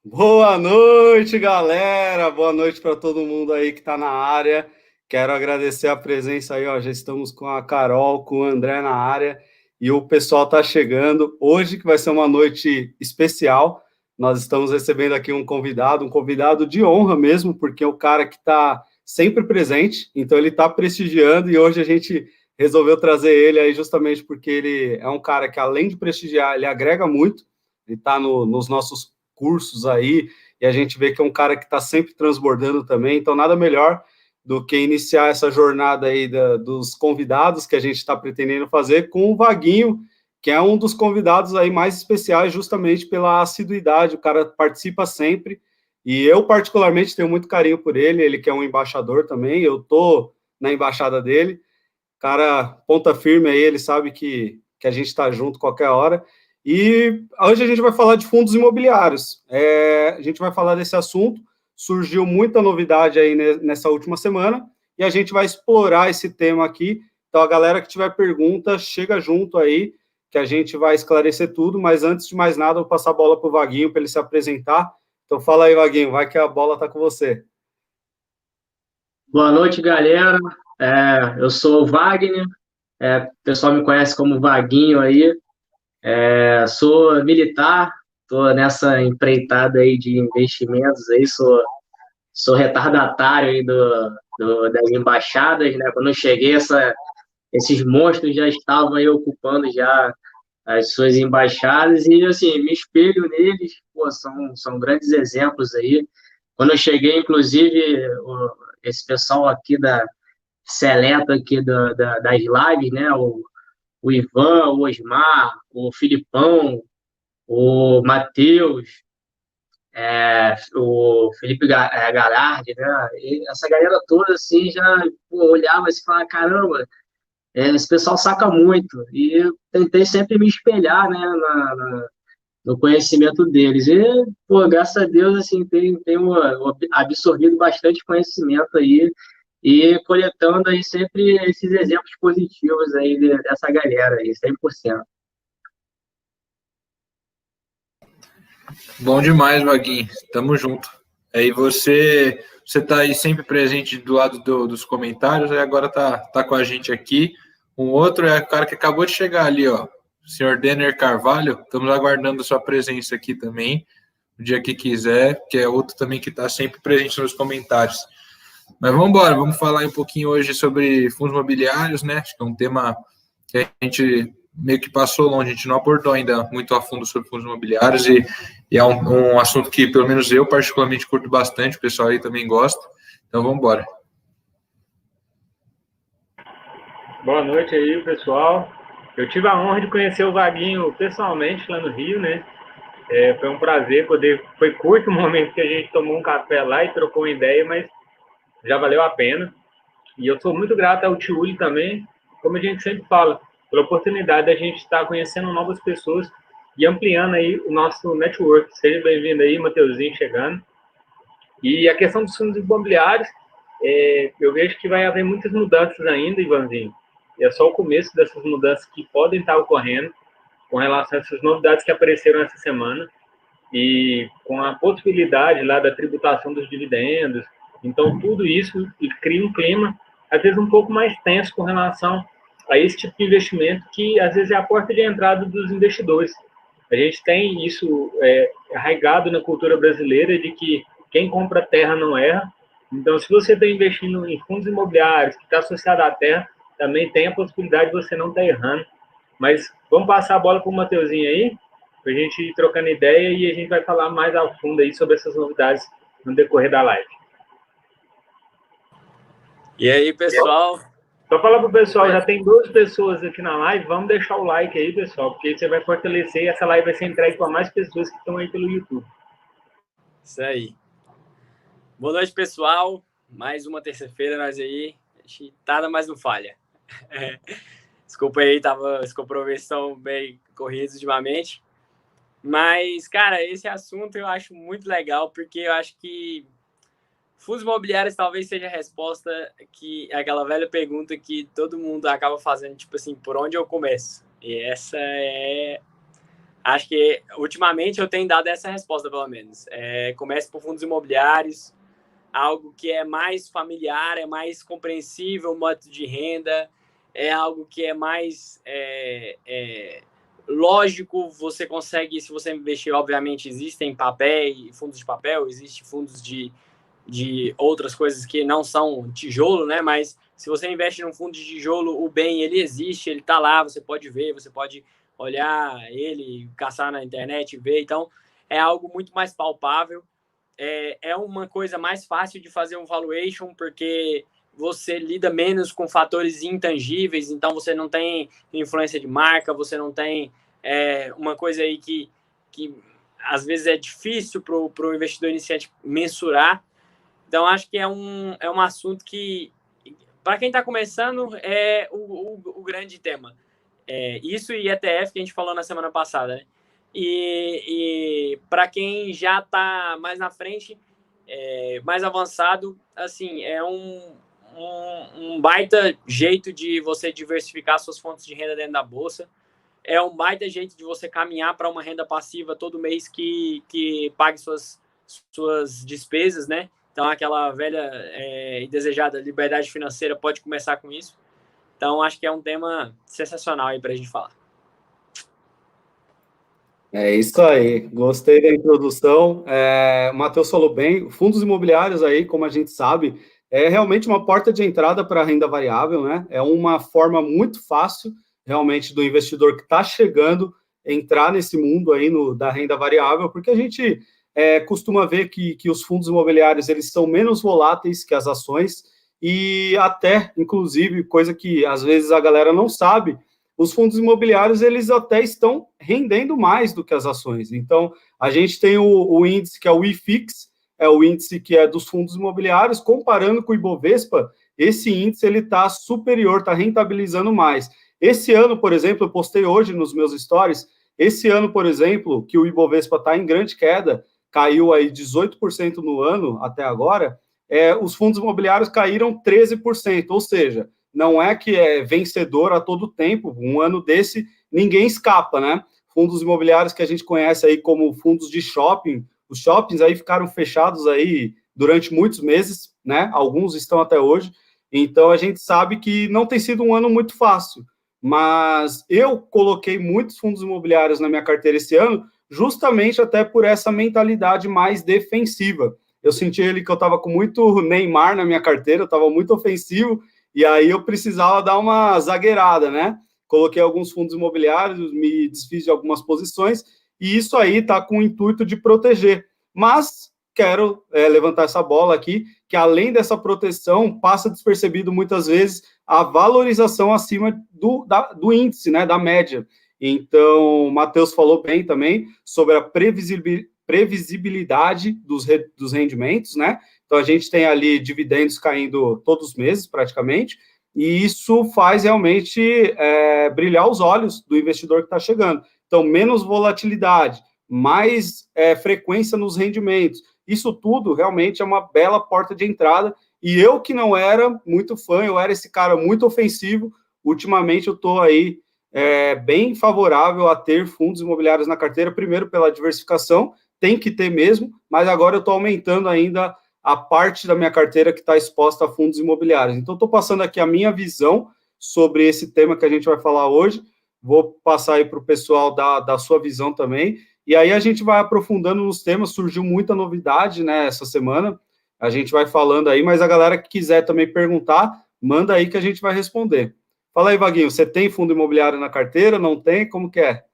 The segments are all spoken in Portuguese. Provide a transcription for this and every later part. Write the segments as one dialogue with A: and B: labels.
A: Boa noite, galera. Boa noite para todo mundo aí que está na área. Quero agradecer a presença aí, ó. Já estamos com a Carol, com o André na área e o pessoal está chegando. Hoje que vai ser uma noite especial. Nós estamos recebendo aqui um convidado de honra mesmo, porque é o cara que está sempre presente. Então ele está prestigiando e hoje a gente resolveu trazer ele aí justamente porque ele é um cara que além de prestigiar, ele agrega muito. Ele está nos nossos cursos aí, e a gente vê que é um cara que está sempre transbordando também, então nada melhor do que iniciar essa jornada aí dos convidados que a gente está pretendendo fazer com o Vaguinho, que é um dos convidados aí mais especiais justamente pela assiduidade, o cara participa sempre, e eu particularmente tenho muito carinho por ele, ele que é um embaixador também, eu tô na embaixada dele, cara ponta firme aí, ele sabe que a gente está junto qualquer hora. E hoje a gente vai falar de fundos imobiliários. A gente vai falar desse assunto. Surgiu muita novidade aí nessa última semana e a gente vai explorar esse tema aqui. Então, a galera que tiver pergunta, chega junto aí, que a gente vai esclarecer tudo. Mas antes de mais nada, eu vou passar a bola para o Vaguinho para ele se apresentar. Então, fala aí, Vaguinho, vai que a bola está com você.
B: Boa noite, galera. Eu sou o Wagner, o pessoal me conhece como Vaguinho aí. Sou militar, estou nessa empreitada aí de investimentos aí, sou retardatário aí das embaixadas, né? Quando eu cheguei, esses monstros já estavam aí ocupando já as suas embaixadas e, assim, me espelho neles, pô, são grandes exemplos aí. Quando eu cheguei, inclusive, esse pessoal aqui seleto aqui das lives, né? O Ivan, o Osmar, o Filipão, o Matheus, o Felipe Galardi, né? E essa galera toda, assim, já pô, olhava assim e falava, caramba, esse pessoal saca muito. E eu tentei sempre me espelhar, né, no conhecimento deles. E, pô, graças a Deus, assim, tenho absorvido bastante conhecimento aí e coletando aí sempre esses exemplos positivos aí dessa galera aí, 100%.
C: Bom demais, Vaguinho. Tamo junto. Aí você tá aí sempre presente do lado dos comentários, aí agora tá com a gente aqui. Um outro é o cara que acabou de chegar ali, ó. O senhor Denner Carvalho. Estamos aguardando a sua presença aqui também, o dia que quiser, que é outro também que está sempre presente nos comentários. Mas vamos embora, vamos falar um pouquinho hoje sobre fundos imobiliários, né? Acho que é um tema que a gente meio que passou longe, a gente não abordou ainda muito a fundo sobre fundos imobiliários e é um assunto que, pelo menos eu, particularmente, curto bastante, o pessoal aí também gosta. Então, vamos embora.
D: Boa noite aí, pessoal. Eu tive a honra de conhecer o Vaguinho pessoalmente lá no Rio, né? Foi um prazer poder. Foi curto o momento que a gente tomou um café lá e trocou uma ideia, mas já valeu a pena. E eu sou muito grato ao Tiuli também, como a gente sempre fala, pela oportunidade da gente estar conhecendo novas pessoas e ampliando aí o nosso network. Seja bem-vindo aí, Mateuzinho chegando. E a questão dos fundos imobiliários, eu vejo que vai haver muitas mudanças ainda, Ivanzinho. É só o começo dessas mudanças que podem estar ocorrendo com relação a essas novidades que apareceram essa semana e com a possibilidade lá da tributação dos dividendos. Então, tudo isso cria um clima, às vezes, um pouco mais tenso com relação a esse tipo de investimento que, às vezes, é a porta de entrada dos investidores. A gente tem isso arraigado na cultura brasileira de que quem compra terra não erra. Então, se você está investindo em fundos imobiliários que está associado à terra, também tem a possibilidade de você não estar errando. Mas vamos passar a bola para o Mateuzinho aí, para a gente ir trocando ideia e a gente vai falar mais a fundo aí sobre essas novidades no decorrer da live.
E: E aí, pessoal?
D: Só falar para o pessoal, já tem 2 pessoas aqui na live, vamos deixar o like aí, pessoal, porque você vai fortalecer e essa live vai ser entregue para mais pessoas que estão aí pelo YouTube.
E: Isso aí. Boa noite, pessoal. Mais uma terça-feira, nós aí. A gente nada mais não falha. Desculpa aí, os compromissos estão bem corridos ultimamente. Mas, cara, esse assunto eu acho muito legal, porque eu acho que fundos imobiliários talvez seja a resposta que aquela velha pergunta que todo mundo acaba fazendo, tipo assim, por onde eu começo? E essa é Acho que ultimamente eu tenho dado essa resposta, pelo menos. Comece por fundos imobiliários, algo que é mais familiar, é mais compreensível o modo de renda, é algo que é mais lógico, você consegue, se você investir, obviamente, existem fundos de papel, existem fundos de outras coisas que não são tijolo, né? Mas se você investe num fundo de tijolo, o bem, ele existe, ele tá lá, você pode ver, você pode olhar ele, caçar na internet, ver. Então, é algo muito mais palpável. É uma coisa mais fácil de fazer um valuation, porque você lida menos com fatores intangíveis, então você não tem influência de marca, você não tem uma coisa aí que às vezes é difícil para o investidor iniciante mensurar. Então, acho que é um assunto que, para quem está começando, é o grande tema. Isso e ETF, que a gente falou na semana passada, né? E para quem já está mais na frente, mais avançado, assim, é um baita jeito de você diversificar suas fontes de renda dentro da bolsa. É um baita jeito de você caminhar para uma renda passiva todo mês que pague suas despesas, né? Então, aquela velha e desejada liberdade financeira pode começar com isso. Então, acho que é um tema sensacional aí para a gente falar.
A: É isso aí, gostei da introdução. O Matheus falou bem, fundos imobiliários aí, como a gente sabe, é realmente uma porta de entrada para a renda variável, né? É uma forma muito fácil, realmente, do investidor que está chegando entrar nesse mundo aí da renda variável, porque a gente costuma ver que os fundos imobiliários, eles são menos voláteis que as ações e até, inclusive, coisa que às vezes a galera não sabe, os fundos imobiliários, eles até estão rendendo mais do que as ações. Então, a gente tem o índice que é o IFIX, é o índice que é dos fundos imobiliários, comparando com o Ibovespa, esse índice ele está superior, está rentabilizando mais. Esse ano, por exemplo, eu postei hoje nos meus stories, esse ano, por exemplo, que o Ibovespa está em grande queda, caiu aí 18% no ano até agora, os fundos imobiliários caíram 13%, ou seja, não é que é vencedor a todo tempo, um ano desse ninguém escapa, né? Fundos imobiliários que a gente conhece aí como fundos de shopping, os shoppings aí ficaram fechados aí durante muitos meses, né? Alguns estão até hoje, então a gente sabe que não tem sido um ano muito fácil, mas eu coloquei muitos fundos imobiliários na minha carteira esse ano, justamente até por essa mentalidade mais defensiva. Eu senti que eu estava com muito Neymar na minha carteira, eu estava muito ofensivo, e aí eu precisava dar uma zagueirada, né? Coloquei alguns fundos imobiliários, me desfiz de algumas posições, e isso aí está com o intuito de proteger. Mas quero levantar essa bola aqui, que além dessa proteção, passa despercebido muitas vezes a valorização acima do índice, né? Da média. Então, o Matheus falou bem também sobre a previsibilidade dos rendimentos, né? Então, a gente tem ali dividendos caindo todos os meses, praticamente, e isso faz realmente brilhar os olhos do investidor que está chegando. Então, menos volatilidade, mais frequência nos rendimentos. Isso tudo realmente é uma bela porta de entrada, e eu que não era muito fã, eu era esse cara muito ofensivo, ultimamente eu estou aí bem favorável a ter fundos imobiliários na carteira, primeiro pela diversificação, tem que ter mesmo, mas agora eu estou aumentando ainda a parte da minha carteira que está exposta a fundos imobiliários. Então, estou passando aqui a minha visão sobre esse tema que a gente vai falar hoje, vou passar aí para o pessoal da sua visão também, e aí a gente vai aprofundando nos temas, surgiu muita novidade, né, essa semana, a gente vai falando aí, mas a galera que quiser também perguntar, manda aí que a gente vai responder. Fala aí, Vaguinho, você tem fundo imobiliário na carteira, não tem? Como que é?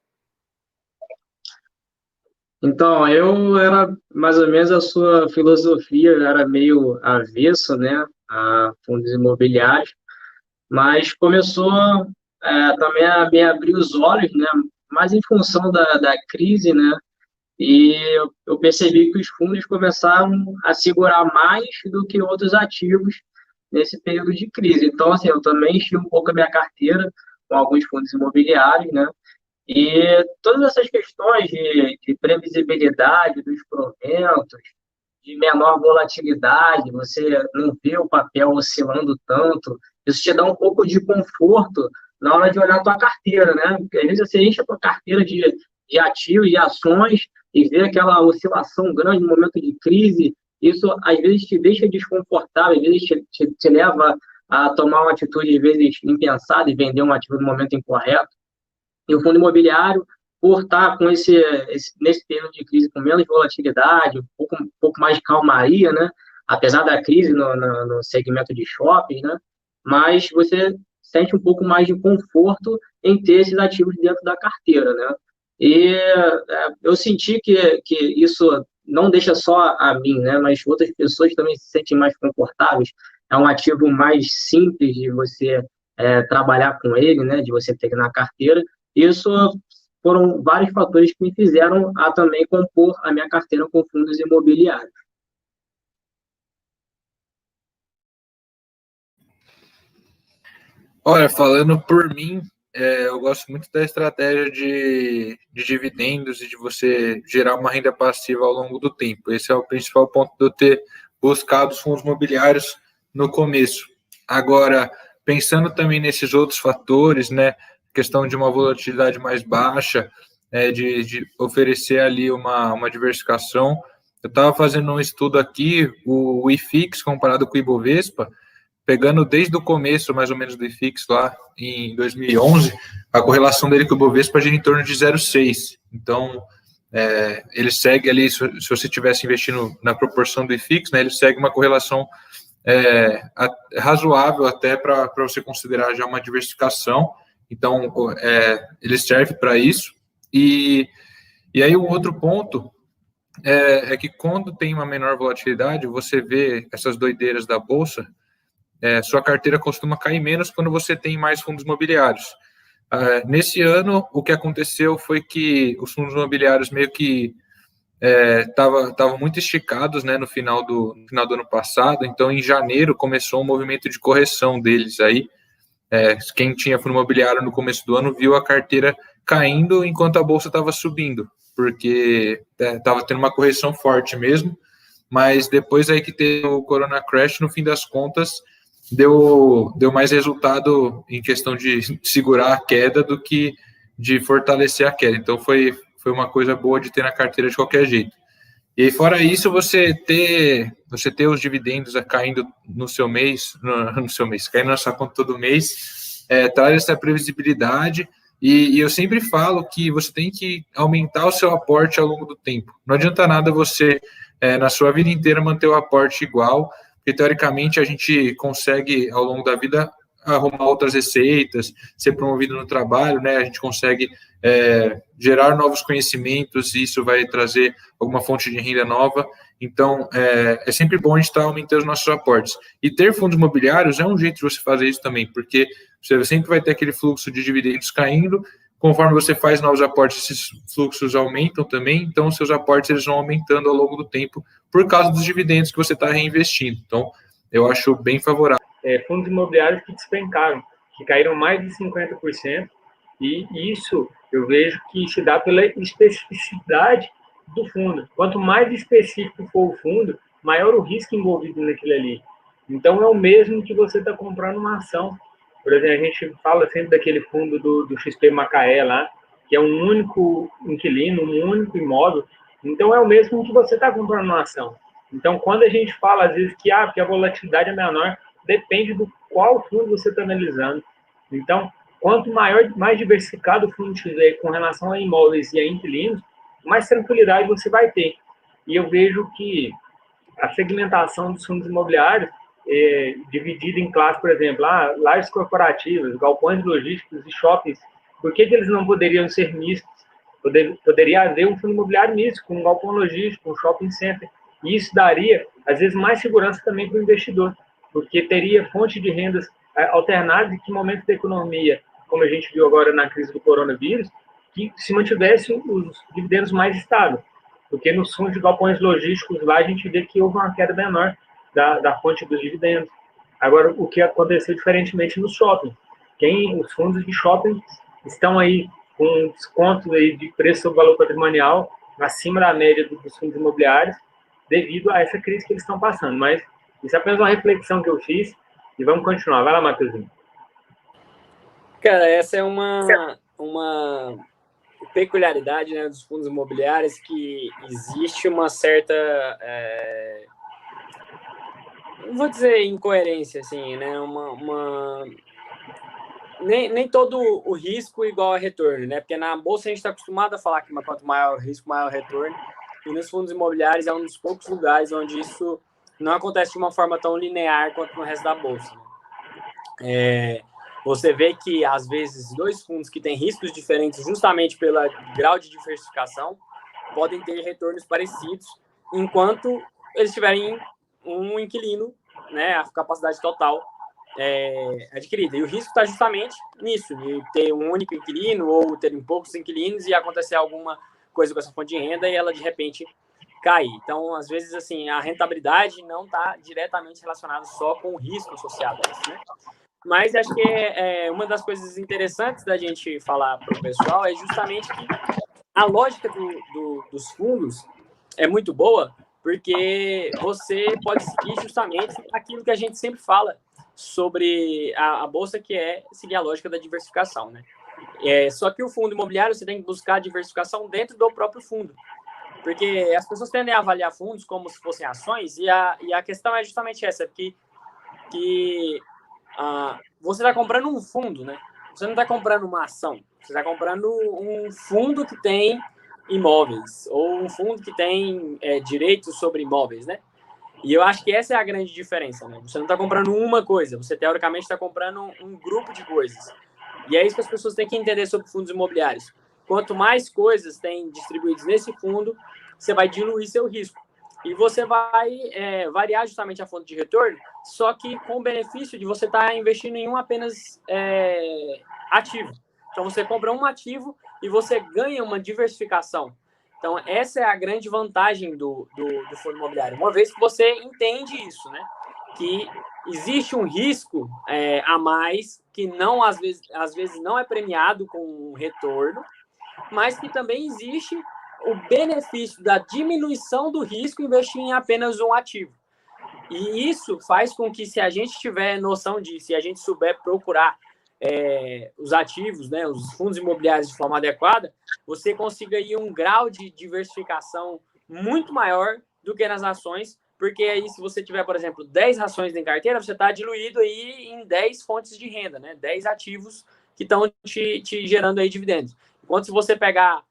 B: Então, eu era mais ou menos a sua filosofia, eu era meio avesso, né, a fundos imobiliários, mas começou também a me abrir os olhos, né, mais em função da crise, né, e eu percebi que os fundos começaram a segurar mais do que outros ativos nesse período de crise. Então, assim, eu também enchi um pouco a minha carteira com alguns fundos imobiliários, né, e todas essas questões de previsibilidade dos proventos, de menor volatilidade, você não vê o papel oscilando tanto, isso te dá um pouco de conforto na hora de olhar a tua carteira, né? Porque às vezes você enche a tua carteira de de ativos, de ações, e ver aquela oscilação grande no momento de crise, isso às vezes te deixa desconfortável, às vezes te leva a tomar uma atitude, às vezes, impensada e vender um ativo no momento incorreto. E o fundo imobiliário, por estar com nesse período de crise com menos volatilidade, um pouco mais de calmaria, né? Apesar da crise no segmento de shopping, né? Mas você sente um pouco mais de conforto em ter esses ativos dentro da carteira, né? E eu senti que isso não deixa só a mim, né? Mas outras pessoas também se sentem mais confortáveis. É um ativo mais simples de você trabalhar com ele, né? De você ter na carteira. Isso foram vários fatores que me fizeram a também compor a minha carteira com fundos imobiliários.
C: Olha, falando por mim, eu gosto muito da estratégia de dividendos e de você gerar uma renda passiva ao longo do tempo. Esse é o principal ponto de eu ter buscado os fundos imobiliários no começo. Agora, pensando também nesses outros fatores, né, questão de uma volatilidade mais baixa, de oferecer ali uma diversificação. Eu estava fazendo um estudo aqui, o IFIX comparado com o Ibovespa, pegando desde o começo, mais ou menos, do IFIX, lá em 2011, a correlação dele com o Ibovespa gira em torno de 0,6. Então, ele segue ali, se você estivesse investindo na proporção do IFIX, né, ele segue uma correlação razoável até para você considerar já uma diversificação. Então, ele serve para isso. E aí, um outro ponto é que quando tem uma menor volatilidade, você vê essas doideiras da Bolsa, sua carteira costuma cair menos quando você tem mais fundos imobiliários. Nesse ano, o que aconteceu foi que os fundos imobiliários meio que estavam muito esticados, né, no final do ano passado. Então, em janeiro, começou um movimento de correção deles aí. Quem tinha fundo imobiliário no começo do ano viu a carteira caindo enquanto a bolsa estava subindo, porque estava tendo uma correção forte mesmo. Mas depois aí que teve o Corona Crash, no fim das contas, deu mais resultado em questão de segurar a queda do que de fortalecer a queda. Então foi uma coisa boa de ter na carteira de qualquer jeito. E fora isso, você ter os dividendos caindo no seu mês, caindo na sua conta todo mês, traz essa previsibilidade. E eu sempre falo que você tem que aumentar o seu aporte ao longo do tempo. Não adianta nada você, na sua vida inteira, manter o aporte igual, porque, teoricamente, a gente consegue, ao longo da vida, arrumar outras receitas, ser promovido no trabalho, né? A gente consegue gerar novos conhecimentos e isso vai trazer alguma fonte de renda nova. Então, é sempre bom a gente estar aumentando os nossos aportes. E ter fundos imobiliários é um jeito de você fazer isso também, porque você sempre vai ter aquele fluxo de dividendos caindo. Conforme você faz novos aportes, esses fluxos aumentam também, então os seus aportes eles vão aumentando ao longo do tempo por causa dos dividendos que você está reinvestindo. Então, eu acho bem favorável.
D: Fundos imobiliários que despencaram, que caíram mais de 50%, e isso eu vejo que se dá pela especificidade do fundo. Quanto mais específico for o fundo, maior o risco envolvido naquilo ali. Então, é o mesmo que você está comprando uma ação. Por exemplo, a gente fala sempre daquele fundo do XP Macaé lá, que é um único inquilino, um único imóvel. Então, é o mesmo que você está comprando uma ação. Então, quando a gente fala, às vezes, que a volatilidade é menor, depende do qual fundo você está analisando. Então, quanto mais diversificado o fundo tiver com relação a imóveis e a inquilinos, mais tranquilidade você vai ter. E eu vejo que a segmentação dos fundos imobiliários dividida em classes, por exemplo, lajes corporativas, galpões logísticos e shoppings, por que eles não poderiam ser mistos? Poderia haver um fundo imobiliário misto, com um galpão logístico, um shopping center, e isso daria, às vezes, mais segurança também para o investidor, porque teria fonte de rendas alternadas em que momento da economia, como a gente viu agora na crise do coronavírus, que se mantivesse os dividendos mais estáveis, porque nos fundos de galpões logísticos lá a gente vê que houve uma queda menor da fonte dos dividendos. Agora, o que aconteceu diferentemente no shopping? Os fundos de shopping estão aí com desconto aí de preço sobre valor patrimonial acima da média dos fundos imobiliários devido a essa crise que eles estão passando. Mas isso é apenas uma reflexão que eu fiz e vamos continuar. Vai lá, Matheusinho.
E: Cara, essa é uma peculiaridade, né, dos fundos imobiliários, que existe uma certa, não vou dizer incoerência, assim, né, nem todo o risco igual a retorno, né, porque na bolsa a gente está acostumado a falar que quanto maior o risco, maior o retorno, e nos fundos imobiliários é um dos poucos lugares onde isso não acontece de uma forma tão linear quanto no resto da bolsa, né? Você vê que, às vezes, dois fundos que têm riscos diferentes justamente pelo grau de diversificação podem ter retornos parecidos, enquanto eles tiverem um inquilino, né, a capacidade total adquirida. E o risco está justamente nisso, de ter um único inquilino ou terem poucos inquilinos e acontecer alguma coisa com essa fonte de renda e ela, de repente, cair. Então, às vezes, assim, a rentabilidade não está diretamente relacionada só com o risco associado a isso, né? Mas acho que uma das coisas interessantes da gente falar para o pessoal é justamente que a lógica dos fundos é muito boa, porque você pode seguir justamente aquilo que a gente sempre fala sobre a bolsa, que é seguir a lógica da diversificação, né? Só que o fundo imobiliário, você tem que buscar a diversificação dentro do próprio fundo, porque as pessoas tendem a avaliar fundos como se fossem ações, e a questão é justamente essa, que você está comprando um fundo, né? Você não está comprando uma ação, você está comprando um fundo que tem imóveis, ou um fundo que tem direitos sobre imóveis, né? E eu acho que essa é a grande diferença, né? Você não está comprando uma coisa, você teoricamente está comprando um grupo de coisas. E é isso que as pessoas têm que entender sobre fundos imobiliários. Quanto mais coisas tem distribuídas nesse fundo, você vai diluir seu risco. E você vai variar justamente a fonte de retorno, só que com o benefício de você estar investindo em um apenas ativo. Então, você compra um ativo e você ganha uma diversificação. Então, essa é a grande vantagem do fundo imobiliário. Uma vez que você entende isso, né? Que existe um risco a mais, que não às vezes não é premiado com um retorno, mas que também existe o benefício da diminuição do risco investir em apenas um ativo. E isso faz com que, se a gente tiver noção disso, se a gente souber procurar os ativos, né, os fundos imobiliários de forma adequada, você consiga ir um grau de diversificação muito maior do que nas ações, porque aí, se você tiver, por exemplo, 10 ações em carteira, você está diluído aí em 10 fontes de renda, né, 10 ativos que estão te gerando aí dividendos. Enquanto, se você pegar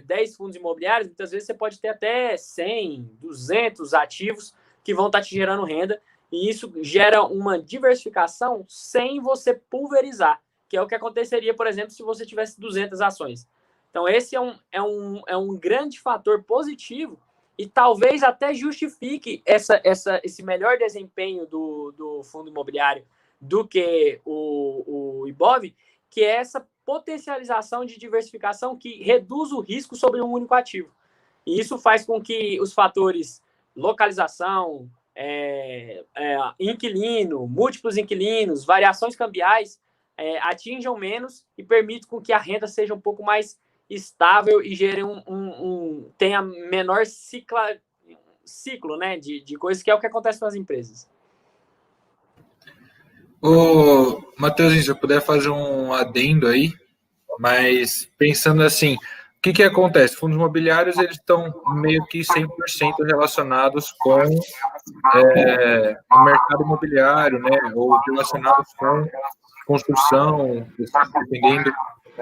E: 10 fundos imobiliários, muitas vezes você pode ter até 100, 200 ativos que vão estar te gerando renda, e isso gera uma diversificação sem você pulverizar, que é o que aconteceria, por exemplo, se você tivesse 200 ações. Então, esse é um grande fator positivo e talvez até justifique esse melhor desempenho do fundo imobiliário do que o IBOV, que é essa potencialização de diversificação que reduz o risco sobre um único ativo. E isso faz com que os fatores localização, inquilino, múltiplos inquilinos, variações cambiais atinjam menos e permitam com que a renda seja um pouco mais estável e gere tenha menor ciclo, né, de coisas, que é o que acontece nas empresas.
C: Ô, Matheusinho, se eu puder fazer um adendo aí, mas pensando assim, o que acontece? Fundos imobiliários, eles estão meio que 100% relacionados com o mercado imobiliário, né? Ou relacionados com construção, dependendo.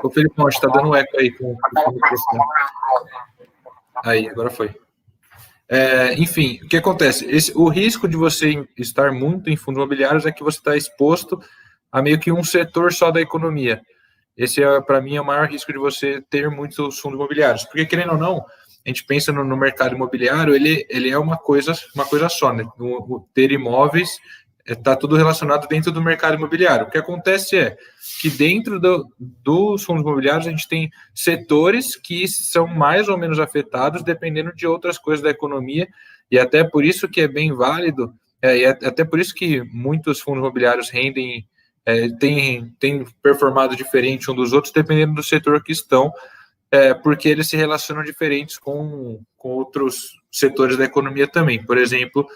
C: O Felipão, está dando um eco aí com o microfone. Aí, agora foi. Enfim, o que acontece? O risco de você estar muito em fundos imobiliários é que você está exposto a meio que um setor só da economia. Esse, para mim, é o maior risco de você ter muitos fundos imobiliários. Porque, querendo ou não, a gente pensa no mercado imobiliário, ele é uma coisa só, né? Ter imóveis está tudo relacionado dentro do mercado imobiliário. O que acontece é que dentro dos fundos imobiliários a gente tem setores que são mais ou menos afetados dependendo de outras coisas da economia, e até por isso que é bem válido, e até por isso que muitos fundos imobiliários rendem, têm performado diferente um dos outros dependendo do setor que estão, porque eles se relacionam diferentes com outros setores da economia também. Por exemplo,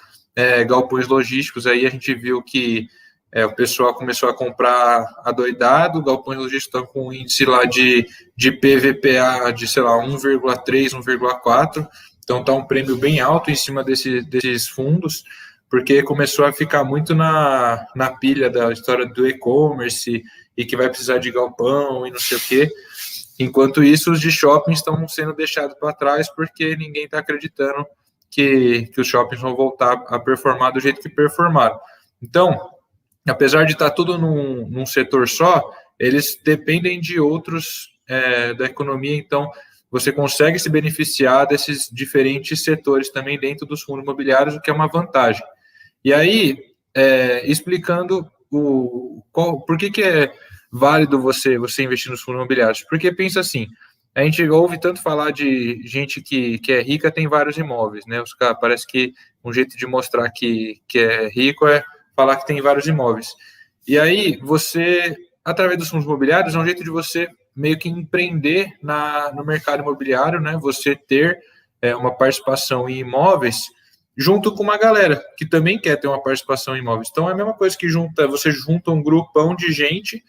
C: galpões logísticos, aí a gente viu que O pessoal começou a comprar adoidado, galpões logísticos estão com um índice lá de PVPA de, sei lá, 1,3, 1,4, então está um prêmio bem alto em cima desses fundos, porque começou a ficar muito na pilha da história do e-commerce e que vai precisar de galpão e não sei o quê. Enquanto isso, os de shopping estão sendo deixados para trás porque ninguém está acreditando que os shoppings vão voltar a performar do jeito que performaram. Então, apesar de estar tudo num setor só, eles dependem de outros da economia, então você consegue se beneficiar desses diferentes setores também dentro dos fundos imobiliários, o que é uma vantagem. E aí, explicando por que é válido você investir nos fundos imobiliários, porque pensa assim, a gente ouve tanto falar de gente que é rica, tem vários imóveis, né? Os caras, parece que um jeito de mostrar que é rico é falar que tem vários imóveis. E aí, você, através dos fundos imobiliários, é um jeito de você meio que empreender no mercado imobiliário, né? Você ter uma participação em imóveis junto com uma galera que também quer ter uma participação em imóveis. Então, é a mesma coisa que você junta um grupão de gente,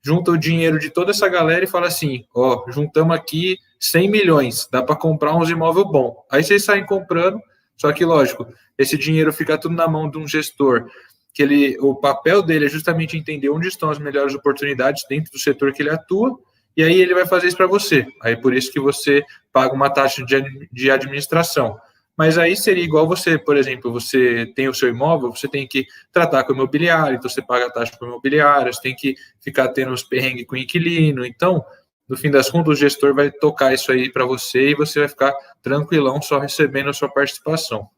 C: junta o dinheiro de toda essa galera e fala assim, juntamos aqui 100 milhões, dá para comprar uns imóveis bons. Aí vocês saem comprando, só que, lógico, esse dinheiro fica tudo na mão de um gestor, que o papel dele é justamente entender onde estão as melhores oportunidades dentro do setor que ele atua, e aí ele vai fazer isso para você. Aí por isso que você paga uma taxa de administração. Mas aí seria igual você, por exemplo, você tem o seu imóvel, você tem que tratar com o imobiliário, então você paga a taxa para o imobiliário, você tem que ficar tendo os perrengues com o inquilino. Então, no fim das contas, o gestor vai tocar isso aí para você e você vai ficar tranquilão só recebendo a sua participação.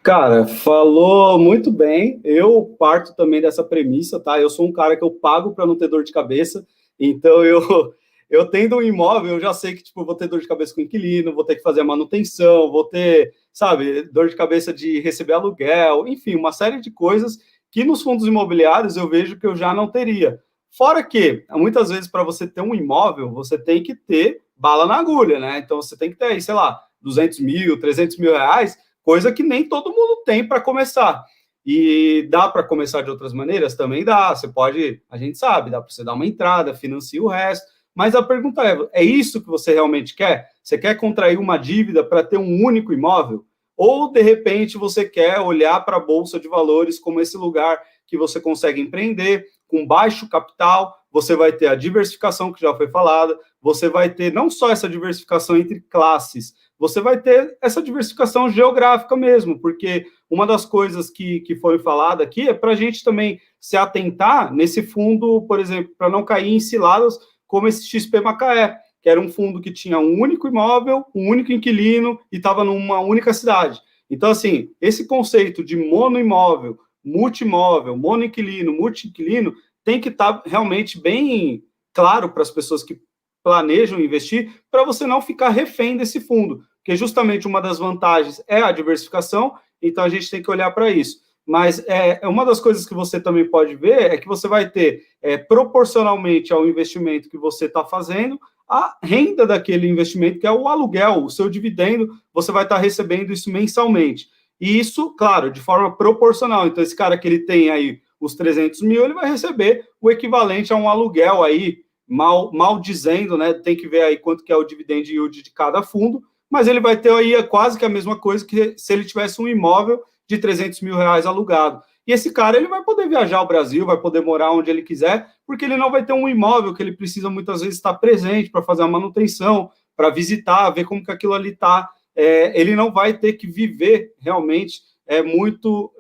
A: Cara, falou muito bem. Eu parto também dessa premissa, tá? Eu sou um cara que eu pago para não ter dor de cabeça, então eu tendo um imóvel, eu já sei que tipo, vou ter dor de cabeça com o inquilino, vou ter que fazer a manutenção, vou ter, sabe, dor de cabeça de receber aluguel, enfim, uma série de coisas que nos fundos imobiliários eu vejo que eu já não teria. Fora que, muitas vezes, para você ter um imóvel, você tem que ter bala na agulha, né? Então, você tem que ter aí, sei lá, 200 mil, 300 mil reais, coisa que nem todo mundo tem para começar. E dá para começar de outras maneiras? Também dá. Você pode, a gente sabe, dá para você dar uma entrada, financia o resto. Mas a pergunta é isso que você realmente quer? Você quer contrair uma dívida para ter um único imóvel? Ou, de repente, você quer olhar para a Bolsa de Valores como esse lugar que você consegue empreender com baixo capital, você vai ter a diversificação que já foi falada, você vai ter não só essa diversificação entre classes, você vai ter essa diversificação geográfica mesmo, porque uma das coisas que foi falada aqui é para a gente também se atentar nesse fundo, por exemplo, para não cair em ciladas como esse XP Macaé, que era um fundo que tinha um único imóvel, um único inquilino e estava numa única cidade. Então, assim, esse conceito de monoimóvel, multimóvel, monoinquilino, multi-inquilino, tem que estar realmente bem claro para as pessoas que planejam investir, para você não ficar refém desse fundo, porque justamente uma das vantagens é a diversificação, então a gente tem que olhar para isso. Mas uma das coisas que você também pode ver é que você vai ter, proporcionalmente ao investimento que você está fazendo, a renda daquele investimento, que é o aluguel, o seu dividendo, você vai estar recebendo isso mensalmente. E isso, claro, de forma proporcional. Então, esse cara que ele tem aí os 300 mil, ele vai receber o equivalente a um aluguel aí, mal dizendo, né? Tem que ver aí quanto que é o dividend yield de cada fundo, mas ele vai ter aí quase que a mesma coisa que se ele tivesse um imóvel de 300 mil reais alugado. E esse cara, ele vai poder viajar ao Brasil, vai poder morar onde ele quiser, porque ele não vai ter um imóvel que ele precisa muitas vezes estar presente para fazer a manutenção, para visitar, ver como que aquilo ali está. Ele não vai ter que viver realmente muito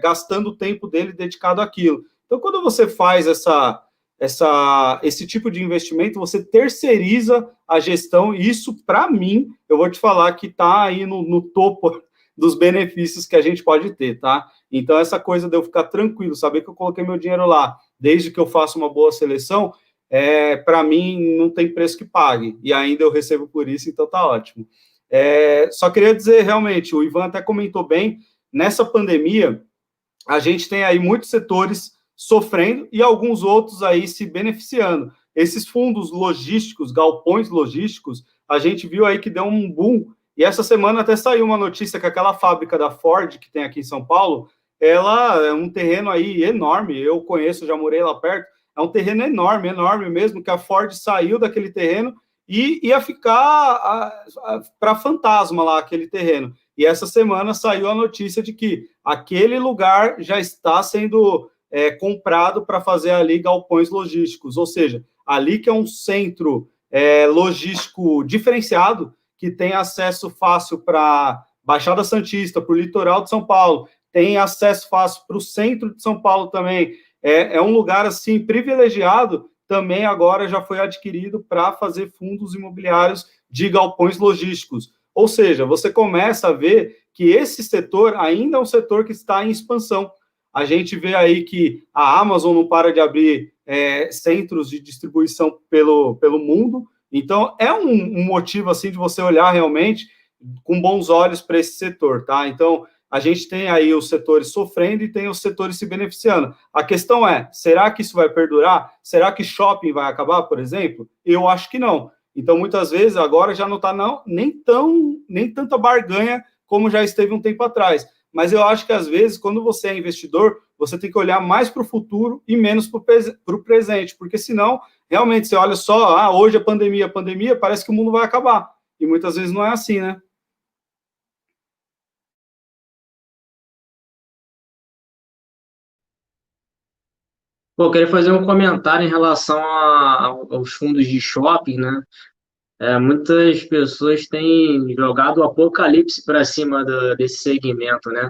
A: gastando o tempo dele dedicado àquilo. Então, quando você faz esse tipo de investimento, você terceiriza a gestão, e isso, para mim, eu vou te falar que está aí no topo dos benefícios que a gente pode ter, tá? Então, essa coisa de eu ficar tranquilo, saber que eu coloquei meu dinheiro lá, desde que eu faça uma boa seleção, para mim, não tem preço que pague, e ainda eu recebo por isso, então tá ótimo. Só queria dizer, realmente, o Ivan até comentou bem, nessa pandemia, a gente tem aí muitos setores sofrendo e alguns outros aí se beneficiando. Esses fundos logísticos, galpões logísticos, a gente viu aí que deu um boom E essa semana até saiu uma notícia que aquela fábrica da Ford, que tem aqui em São Paulo, ela é um terreno aí enorme, eu conheço, já morei lá perto, é um terreno enorme, enorme mesmo, que a Ford saiu daquele terreno e ia ficar para fantasma lá, aquele terreno. E essa semana saiu a notícia de que aquele lugar já está sendo comprado para fazer ali galpões logísticos, ou seja, ali que é um centro logístico diferenciado, que tem acesso fácil para Baixada Santista, para o litoral de São Paulo, tem acesso fácil para o centro de São Paulo também. É um lugar assim privilegiado, também agora já foi adquirido para fazer fundos imobiliários de galpões logísticos. Ou seja, você começa a ver que esse setor ainda é um setor que está em expansão. A gente vê aí que a Amazon não para de abrir centros de distribuição pelo mundo. Então, é um motivo assim de você olhar realmente com bons olhos para esse setor, tá? Então, a gente tem aí os setores sofrendo e tem os setores se beneficiando. A questão é, será que isso vai perdurar? Será que shopping vai acabar, por exemplo? Eu acho que não. Então, muitas vezes, agora já não está nem tanta barganha como já esteve um tempo atrás. Mas eu acho que, às vezes, quando você é investidor, você tem que olhar mais para o futuro e menos para o presente, porque senão, realmente, você olha só, hoje é pandemia, parece que o mundo vai acabar. E muitas vezes não é assim, né?
B: Pô, eu queria fazer um comentário em relação aos fundos de shopping, né? Muitas pessoas têm jogado o apocalipse para cima desse segmento, né?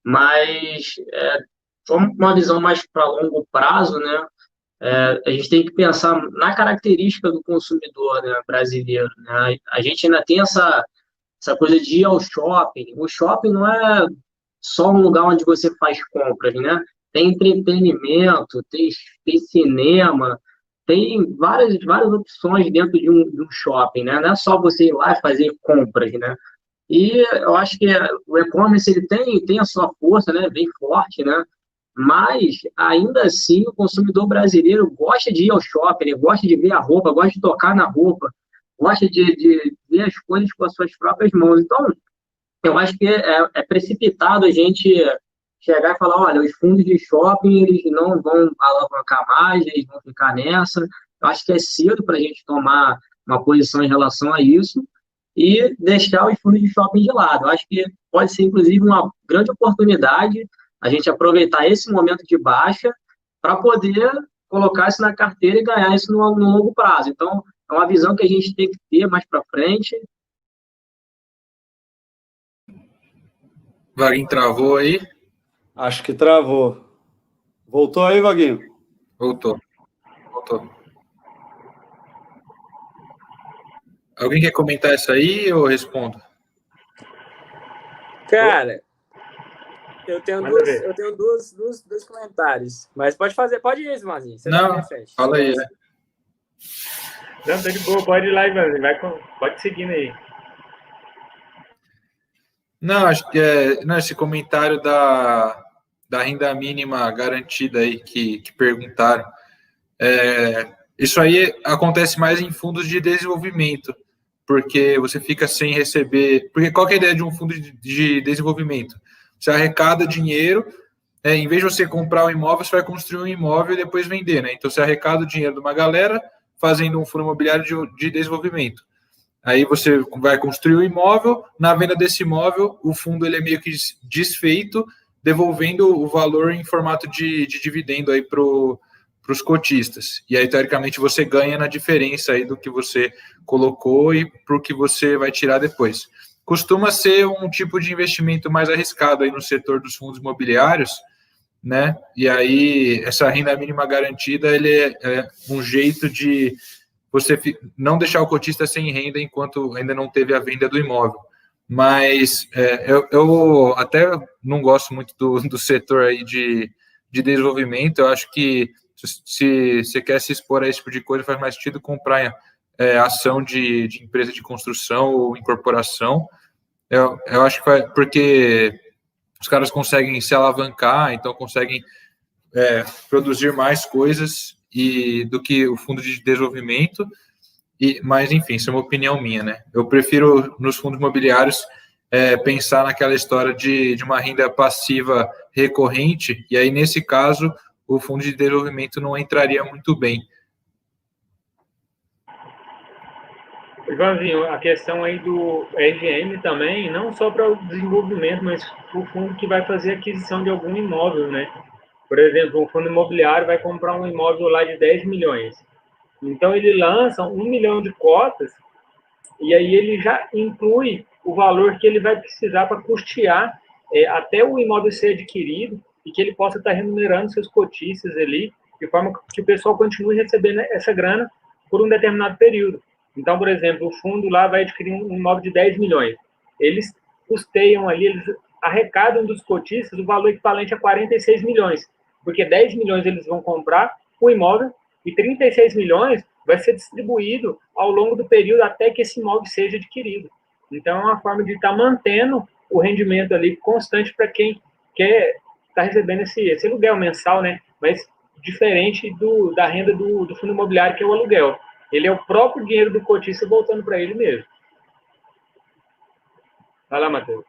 B: Mas, uma visão mais para longo prazo, né? A gente tem que pensar na característica do consumidor, né, brasileiro, né? A gente ainda tem essa coisa de ir ao shopping. O shopping não é só um lugar onde você faz compras, né? Tem entretenimento, tem cinema, tem várias opções dentro de um shopping, né? Não é só você ir lá e fazer compras, né? E eu acho que o e-commerce ele tem a sua força, né? Bem forte, né? Mas, ainda assim, o consumidor brasileiro gosta de ir ao shopping, ele gosta de ver a roupa, gosta de tocar na roupa, gosta de ver as coisas com as suas próprias mãos. Então, eu acho que é precipitado a gente chegar e falar, olha, os fundos de shopping eles não vão alavancar mais, eles vão ficar nessa. Eu acho que é cedo para a gente tomar uma posição em relação a isso e deixar os fundos de shopping de lado. Eu acho que pode ser, inclusive, uma grande oportunidade a gente aproveitar esse momento de baixa para poder colocar isso na carteira e ganhar isso no longo prazo. Então, é uma visão que a gente tem que ter mais para frente.
C: Vaguinho travou aí?
A: Acho que travou. Voltou aí, Vaguinho?
C: Voltou. Alguém quer comentar isso aí ou eu respondo?
E: Cara, eu tenho dois comentários. Mas pode ir, Marzinho. Você
C: não, fala aí.
D: Não, tá de boa, pode ir lá, Ivanzinho. Pode seguindo aí.
C: Não, acho que esse comentário da renda mínima garantida aí que perguntaram. Isso aí acontece mais em fundos de desenvolvimento, porque você fica sem receber. Porque qual que é a ideia de um fundo de desenvolvimento? Você arrecada dinheiro, em vez de você comprar um imóvel, você vai construir um imóvel e depois vender, né? Então você arrecada o dinheiro de uma galera fazendo um fundo imobiliário de desenvolvimento. Aí você vai construir o imóvel, na venda desse imóvel, o fundo ele é meio que desfeito, devolvendo o valor em formato de dividendo aí para os cotistas. E aí, teoricamente, você ganha na diferença aí do que você colocou e para o que você vai tirar depois. Costuma ser um tipo de investimento mais arriscado aí no setor dos fundos imobiliários, né? E aí, essa renda mínima garantida, ele é um jeito de você não deixar o cotista sem renda enquanto ainda não teve a venda do imóvel. Mas eu até não gosto muito do setor aí de desenvolvimento. Eu acho que se você quer se expor a esse tipo de coisa, faz mais sentido comprar ação de empresa de construção ou incorporação. Eu acho que porque os caras conseguem se alavancar, então conseguem produzir mais coisas do que o fundo de desenvolvimento. Mas, enfim, isso é uma opinião minha, né? Eu prefiro, nos fundos imobiliários, pensar naquela história de uma renda passiva recorrente, e aí, nesse caso, o fundo de desenvolvimento não entraria muito bem.
D: Ivanzinho, a questão aí do RGM também, não só para o desenvolvimento, mas o fundo que vai fazer aquisição de algum imóvel, né? Por exemplo, um fundo imobiliário vai comprar um imóvel lá de 10 milhões. Então, ele lança 1 milhão de cotas e aí ele já inclui o valor que ele vai precisar para custear até o imóvel ser adquirido e que ele possa estar remunerando seus cotistas ali, de forma que o pessoal continue recebendo essa grana por um determinado período. Então, por exemplo, o fundo lá vai adquirir um imóvel de 10 milhões. Eles custeiam ali, eles arrecadam dos cotistas o valor equivalente a 46 milhões, porque 10 milhões eles vão comprar o imóvel e 36 milhões vai ser distribuído ao longo do período até que esse imóvel seja adquirido. Então, é uma forma de estar mantendo o rendimento ali constante para quem quer estar recebendo esse aluguel mensal, né? Mas diferente da renda do fundo imobiliário, que é o aluguel. Ele é o próprio dinheiro do cotista voltando para ele mesmo. Vai lá, Matheus.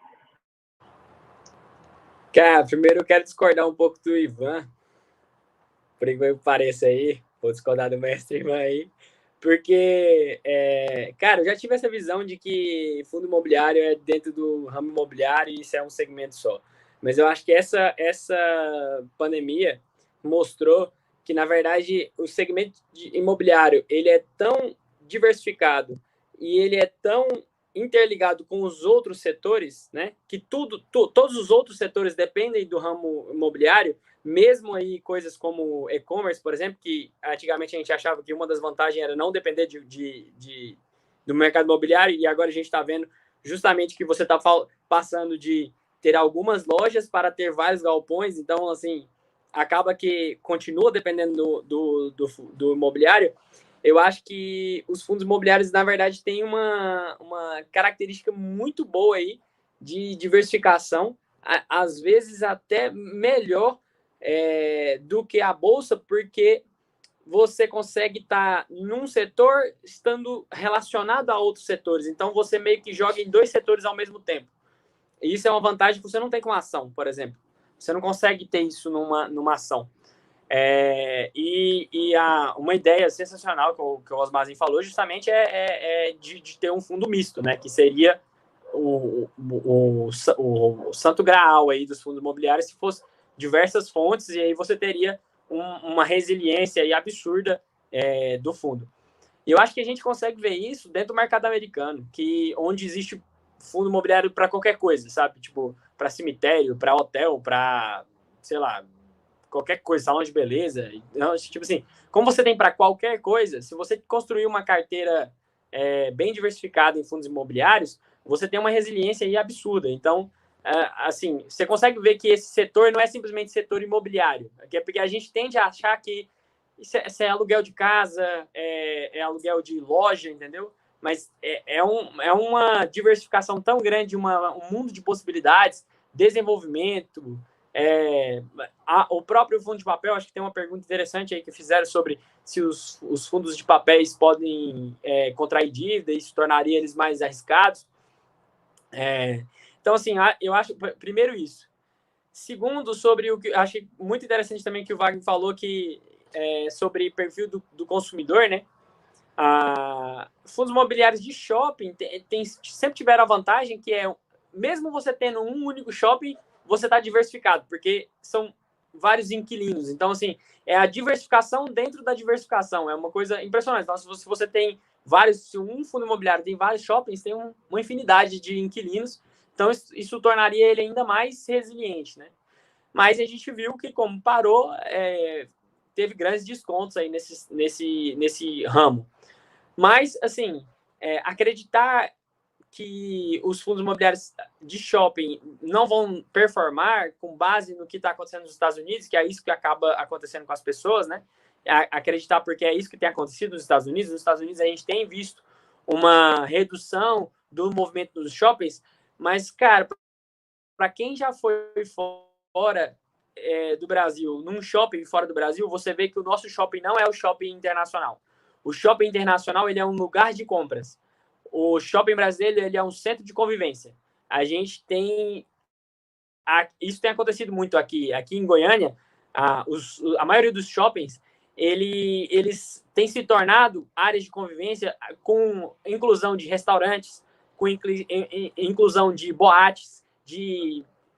E: Cara, primeiro eu quero discordar um pouco do Ivan, por incrível que pareça aí, vou discordar do mestre Ivan aí, porque, cara, eu já tive essa visão de que fundo imobiliário é dentro do ramo imobiliário e isso é um segmento só. Mas eu acho que essa pandemia mostrou que, na verdade, o segmento imobiliário ele é tão diversificado e ele é tão interligado com os outros setores, né? Que todos os outros setores dependem do ramo imobiliário, mesmo aí coisas como e-commerce, por exemplo, que antigamente a gente achava que uma das vantagens era não depender do mercado imobiliário, e agora a gente está vendo justamente que você está passando de ter algumas lojas para ter vários galpões, então, assim, acaba que continua dependendo do imobiliário. Eu acho que os fundos imobiliários, na verdade, têm uma característica muito boa aí de diversificação, às vezes até melhor do que a bolsa, porque você consegue estar num setor estando relacionado a outros setores. Então, você meio que joga em dois setores ao mesmo tempo. E isso é uma vantagem que você não tem com a ação, por exemplo. Você não consegue ter isso numa ação. Uma ideia sensacional que o Osmarzinho falou justamente é de ter um fundo misto, né? Que seria o santo graal aí dos fundos imobiliários, se fosse diversas fontes, e aí você teria uma resiliência aí absurda do fundo. E eu acho que a gente consegue ver isso dentro do mercado americano, onde existe fundo imobiliário para qualquer coisa, sabe? Tipo, para cemitério, para hotel, para, sei lá, qualquer coisa, salão de beleza. Então, tipo assim, como você tem para qualquer coisa, se você construir uma carteira bem diversificada em fundos imobiliários, você tem uma resiliência aí absurda. Então, assim, você consegue ver que esse setor não é simplesmente setor imobiliário, porque a gente tende a achar que isso é aluguel de casa, é aluguel de loja, entendeu? Mas é uma diversificação tão grande, um mundo de possibilidades, desenvolvimento. O próprio fundo de papel, acho que tem uma pergunta interessante aí que fizeram sobre se os fundos de papéis podem contrair dívida e isso tornaria eles mais arriscados. Então, assim, eu acho, primeiro isso. Segundo, sobre o que eu achei muito interessante também que o Wagner falou, que sobre perfil do consumidor, né? Fundos imobiliários de shopping sempre tiveram a vantagem que mesmo você tendo um único shopping, você está diversificado, porque são vários inquilinos. Então, assim, é a diversificação dentro da diversificação. É uma coisa impressionante. Então, se você tem se um fundo imobiliário tem vários shoppings, tem uma infinidade de inquilinos. Então, isso tornaria ele ainda mais resiliente, né? Mas a gente viu que, como parou, teve grandes descontos aí nesse ramo. Mas, assim, acreditar que os fundos imobiliários de shopping não vão performar com base no que está acontecendo nos Estados Unidos, que é isso que acaba acontecendo com as pessoas, né? Acreditar porque é isso que tem acontecido nos Estados Unidos. Nos Estados Unidos a gente tem visto uma redução do movimento dos shoppings, mas, cara, para quem já foi fora do Brasil, num shopping fora do Brasil, você vê que o nosso shopping não é o shopping internacional. O shopping internacional, ele é um lugar de compras. O shopping brasileiro, ele é um centro de convivência. A gente tem... Isso tem acontecido muito aqui em Goiânia. A maioria dos shoppings, eles têm se tornado áreas de convivência com inclusão de restaurantes, com inclusão de boates,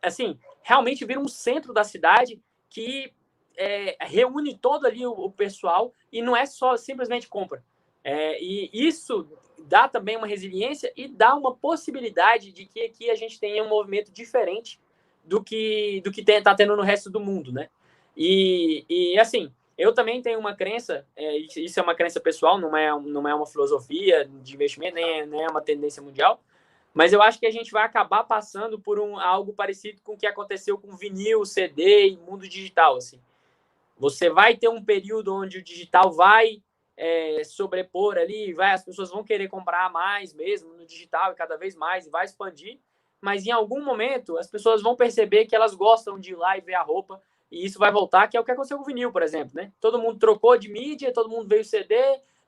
E: assim, realmente vira um centro da cidade que reúne todo ali o pessoal e não é só simplesmente compra. E isso dá também uma resiliência e dá uma possibilidade de que aqui a gente tenha um movimento diferente do que está tendo no resto do mundo, né? E assim, eu também tenho uma crença, isso é uma crença pessoal, não é uma filosofia de investimento, nem é uma tendência mundial, mas eu acho que a gente vai acabar passando por algo parecido com o que aconteceu com vinil, CD e mundo digital, assim. Você vai ter um período onde o digital vai sobrepor ali, as pessoas vão querer comprar mais mesmo no digital e cada vez mais, e vai expandir, mas em algum momento as pessoas vão perceber que elas gostam de ir lá e ver a roupa, e isso vai voltar, que é o que aconteceu com o vinil, por exemplo, né? Todo mundo trocou de mídia, todo mundo veio CD,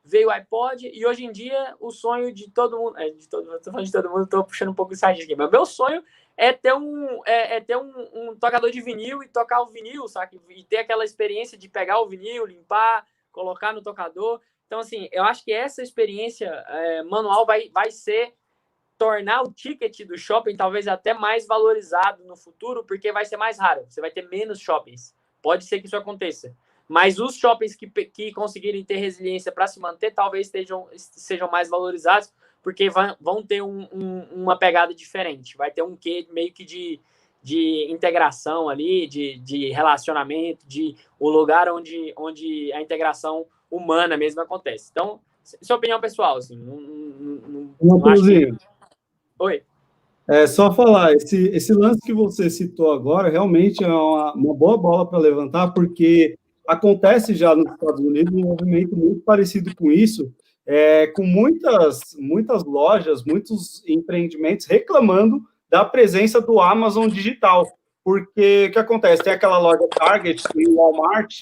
E: veio o iPod, e hoje em dia o sonho de todo mundo, tô falando de todo mundo, tô puxando um pouco de sardinha aqui, mas o meu sonho é ter um tocador de vinil e tocar o vinil, sabe? E ter aquela experiência de pegar o vinil, limpar, colocar no tocador. Então, assim, eu acho que essa experiência manual vai tornar o ticket do shopping talvez até mais valorizado no futuro, porque vai ser mais raro. Você vai ter menos shoppings. Pode ser que isso aconteça. Mas os shoppings que conseguirem ter resiliência para se manter, talvez sejam mais valorizados, porque vão ter uma pegada diferente. Vai ter um quê meio que de integração ali, de relacionamento, de o lugar onde a integração humana mesmo acontece. Então, sua opinião pessoal, assim, não acho que... Oi.
A: Só falar, esse lance que você citou agora realmente é uma boa bola para levantar, porque acontece já nos Estados Unidos um movimento muito parecido com isso, com muitas lojas, muitos empreendimentos reclamando da presença do Amazon digital, porque o que acontece? Tem aquela loja Target, tem o Walmart,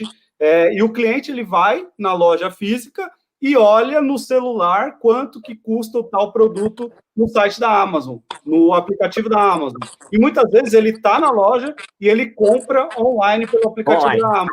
A: e o cliente ele vai na loja física e olha no celular quanto que custa o tal produto no site da Amazon, no aplicativo da Amazon. E muitas vezes ele está na loja e ele compra online pelo aplicativo da Amazon.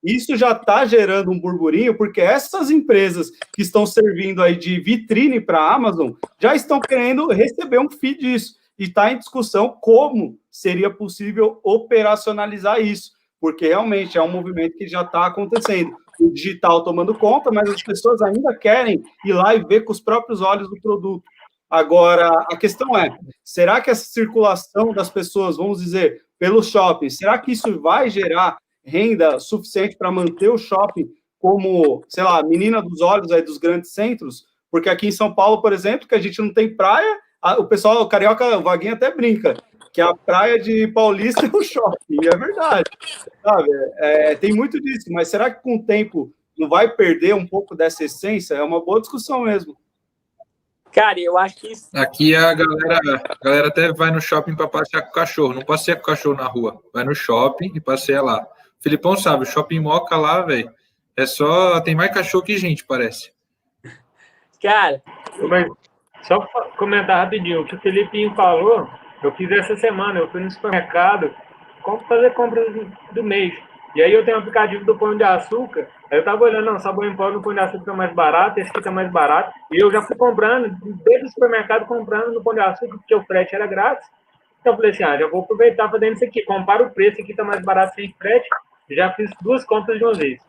A: Isso já está gerando um burburinho, porque essas empresas que estão servindo aí de vitrine para a Amazon já estão querendo receber um fee disso. E está em discussão como seria possível operacionalizar isso, porque realmente é um movimento que já está acontecendo. O digital tomando conta, mas as pessoas ainda querem ir lá e ver com os próprios olhos o produto. Agora, a questão é, será que essa circulação das pessoas, vamos dizer, pelo shopping, será que isso vai gerar renda suficiente para manter o shopping como, sei lá, menina dos olhos aí dos grandes centros? Porque aqui em São Paulo, por exemplo, que a gente não tem praia, o pessoal, o carioca, o Vaguinho até brinca, que a praia de Paulista é o shopping, e é verdade, sabe? Tem muito disso, mas será que com o tempo não vai perder um pouco dessa essência? É uma boa discussão mesmo.
E: Cara, eu acho que isso...
C: Aqui a galera até vai no shopping para passear com o cachorro, não passeia com o cachorro na rua, vai no shopping e passeia lá. O Filipão sabe, o shopping Moca lá, velho, tem mais cachorro que gente, parece.
E: Cara...
D: Mas só comentar rapidinho, o que o Felipinho falou, eu fiz essa semana, eu fui no supermercado fazer compras do mês. E aí eu tenho um aplicativo do Pão de Açúcar, aí eu tava olhando, não, sabão em pó no Pão de Açúcar tá mais barato, esse aqui tá mais barato, e eu já fui comprando, desde o supermercado comprando no Pão de Açúcar, porque o frete era grátis. Então eu falei assim, já vou aproveitar fazendo isso aqui, compara o preço, aqui tá mais barato sem frete, já fiz 2 compras de uma vez.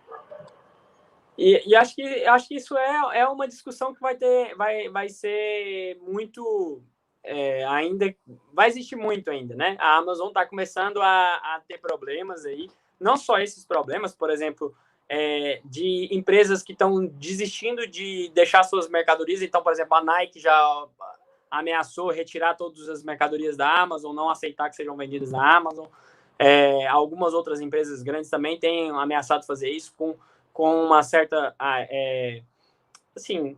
E: E acho que isso é uma discussão que vai ser muito... ainda vai existir muito ainda, né? A Amazon está começando a ter problemas aí, não só esses problemas, por exemplo, de empresas que estão desistindo de deixar suas mercadorias. Então, por exemplo, a Nike já ameaçou retirar todas as mercadorias da Amazon, não aceitar que sejam vendidas na Amazon. Algumas outras empresas grandes também têm ameaçado fazer isso com uma certa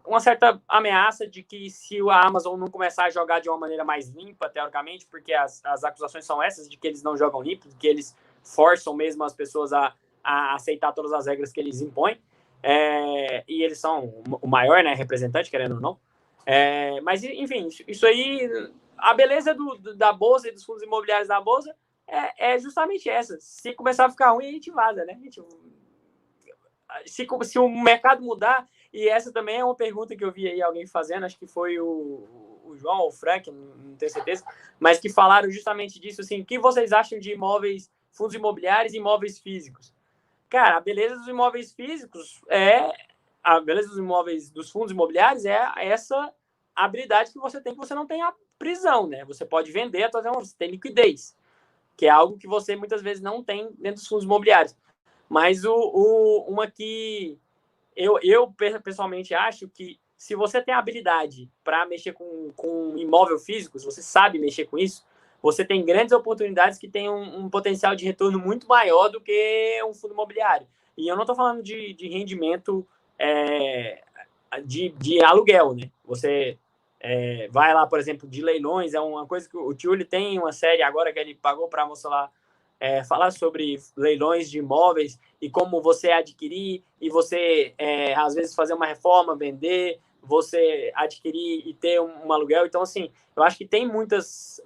E: uma certa ameaça de que se a Amazon não começar a jogar de uma maneira mais limpa, teoricamente, porque as acusações são essas, de que eles não jogam limpo, de que eles forçam mesmo as pessoas a aceitar todas as regras que eles impõem, e eles são o maior, né, representante, querendo ou não. Mas, enfim, isso aí, a beleza da Bolsa e dos fundos imobiliários da Bolsa é justamente essa. Se começar a ficar ruim, a gente vaza, né? Se o mercado mudar, e essa também é uma pergunta que eu vi aí alguém fazendo, acho que foi o João ou o Frank, não tenho certeza, mas que falaram justamente disso, assim, o que vocês acham de imóveis, fundos imobiliários e imóveis físicos? Cara, a beleza dos imóveis físicos a beleza dos imóveis, dos fundos imobiliários é essa habilidade que você tem, que você não tem a prisão, né? Você pode vender, você tem liquidez, que é algo que você muitas vezes não tem dentro dos fundos imobiliários. Mas uma que eu pessoalmente acho que se você tem habilidade para mexer com imóvel físico, se você sabe mexer com isso, você tem grandes oportunidades que têm um potencial de retorno muito maior do que um fundo imobiliário. E eu não estou falando de rendimento de aluguel, né? Você vai lá, por exemplo, de leilões, é uma coisa que o Tiuli tem uma série agora que ele pagou para a moça lá falar sobre leilões de imóveis e como você adquirir e você, às vezes, fazer uma reforma, vender, você adquirir e ter um aluguel. Então, assim, eu acho que tem muitas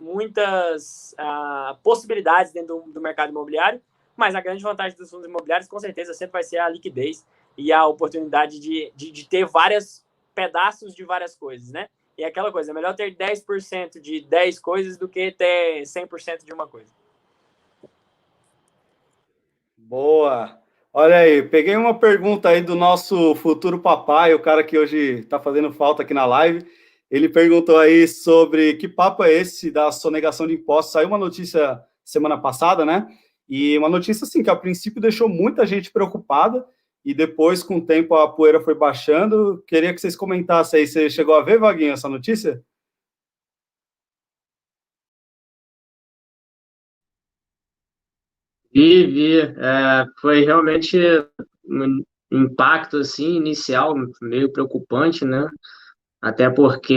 E: possibilidades dentro do mercado imobiliário, mas a grande vantagem dos fundos imobiliários, com certeza, sempre vai ser a liquidez e a oportunidade de ter vários pedaços de várias coisas, né? E aquela coisa, é melhor ter 10% de 10 coisas do que ter 100% de uma coisa.
A: Boa! Olha aí, peguei uma pergunta aí do nosso futuro papai, o cara que hoje está fazendo falta aqui na live. Ele perguntou aí sobre que papo é esse da sonegação de impostos. Saiu uma notícia semana passada, né? E uma notícia, assim, que a princípio deixou muita gente preocupada e depois, com o tempo, a poeira foi baixando. Queria que vocês comentassem aí. Você chegou a ver, Vaguinho, essa notícia?
B: Vi. Foi realmente um impacto assim, inicial meio preocupante, né? Até porque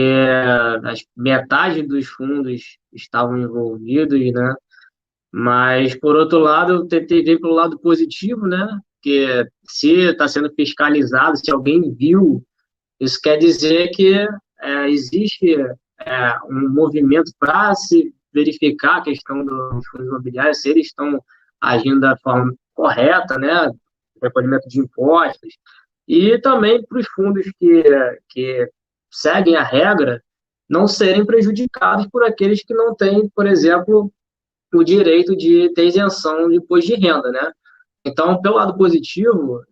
B: metade dos fundos estavam envolvidos, né? Mas, por outro lado, eu tentei ver pelo lado positivo, né? Que se está sendo fiscalizado, se alguém viu, isso quer dizer que existe um movimento para se verificar a questão dos fundos imobiliários, se eles estão agindo da forma correta, né? Recolhimento de impostos, e também para os fundos que seguem a regra não serem prejudicados por aqueles que não têm, por exemplo, o direito de ter isenção de imposto de renda, né? Então, pelo lado positivo,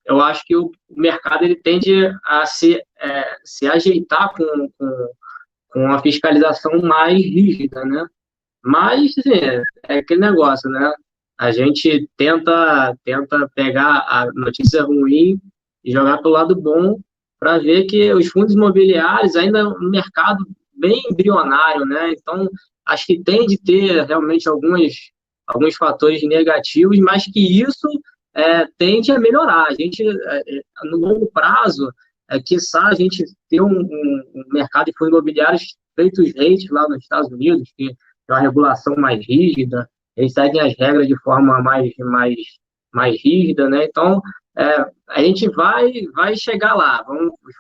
B: eu acho que o mercado ele tende a se ajeitar com a fiscalização mais rígida, né? Mas, assim, é aquele negócio, né? A gente tenta pegar a notícia ruim e jogar para o lado bom para ver que os fundos imobiliários ainda é um mercado bem embrionário, né? Então, acho que tem de ter realmente alguns fatores negativos, mas que isso tende a melhorar. A gente, no longo prazo, quiçá a gente ter um mercado de fundos imobiliários feitos rates lá nos Estados Unidos, que é uma regulação mais rígida, eles seguem as regras de forma mais rígida, né? Então, a gente vai chegar lá.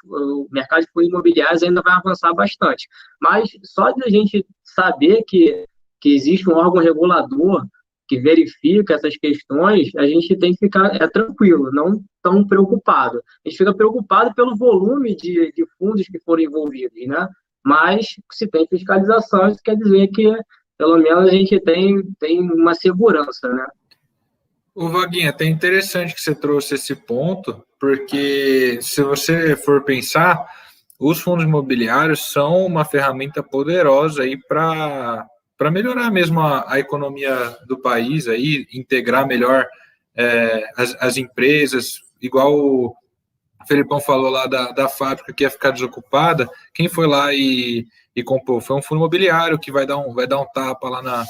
B: O mercado de fundos imobiliários ainda vai avançar bastante. Mas só de a gente saber que existe um órgão regulador que verifica essas questões, a gente tem que ficar tranquilo, não tão preocupado. A gente fica preocupado pelo volume de fundos que foram envolvidos, né? Mas se tem fiscalização, isso quer dizer que pelo menos a gente tem uma segurança, né?
C: Ô, Vaguinha, até interessante que você trouxe esse ponto, porque se você for pensar, os fundos imobiliários são uma ferramenta poderosa aí para melhorar mesmo a economia do país, aí, integrar melhor as empresas, igual o Felipão falou lá da fábrica que ia ficar desocupada. Quem foi lá e comprou? Foi um fundo imobiliário que vai dar um tapa lá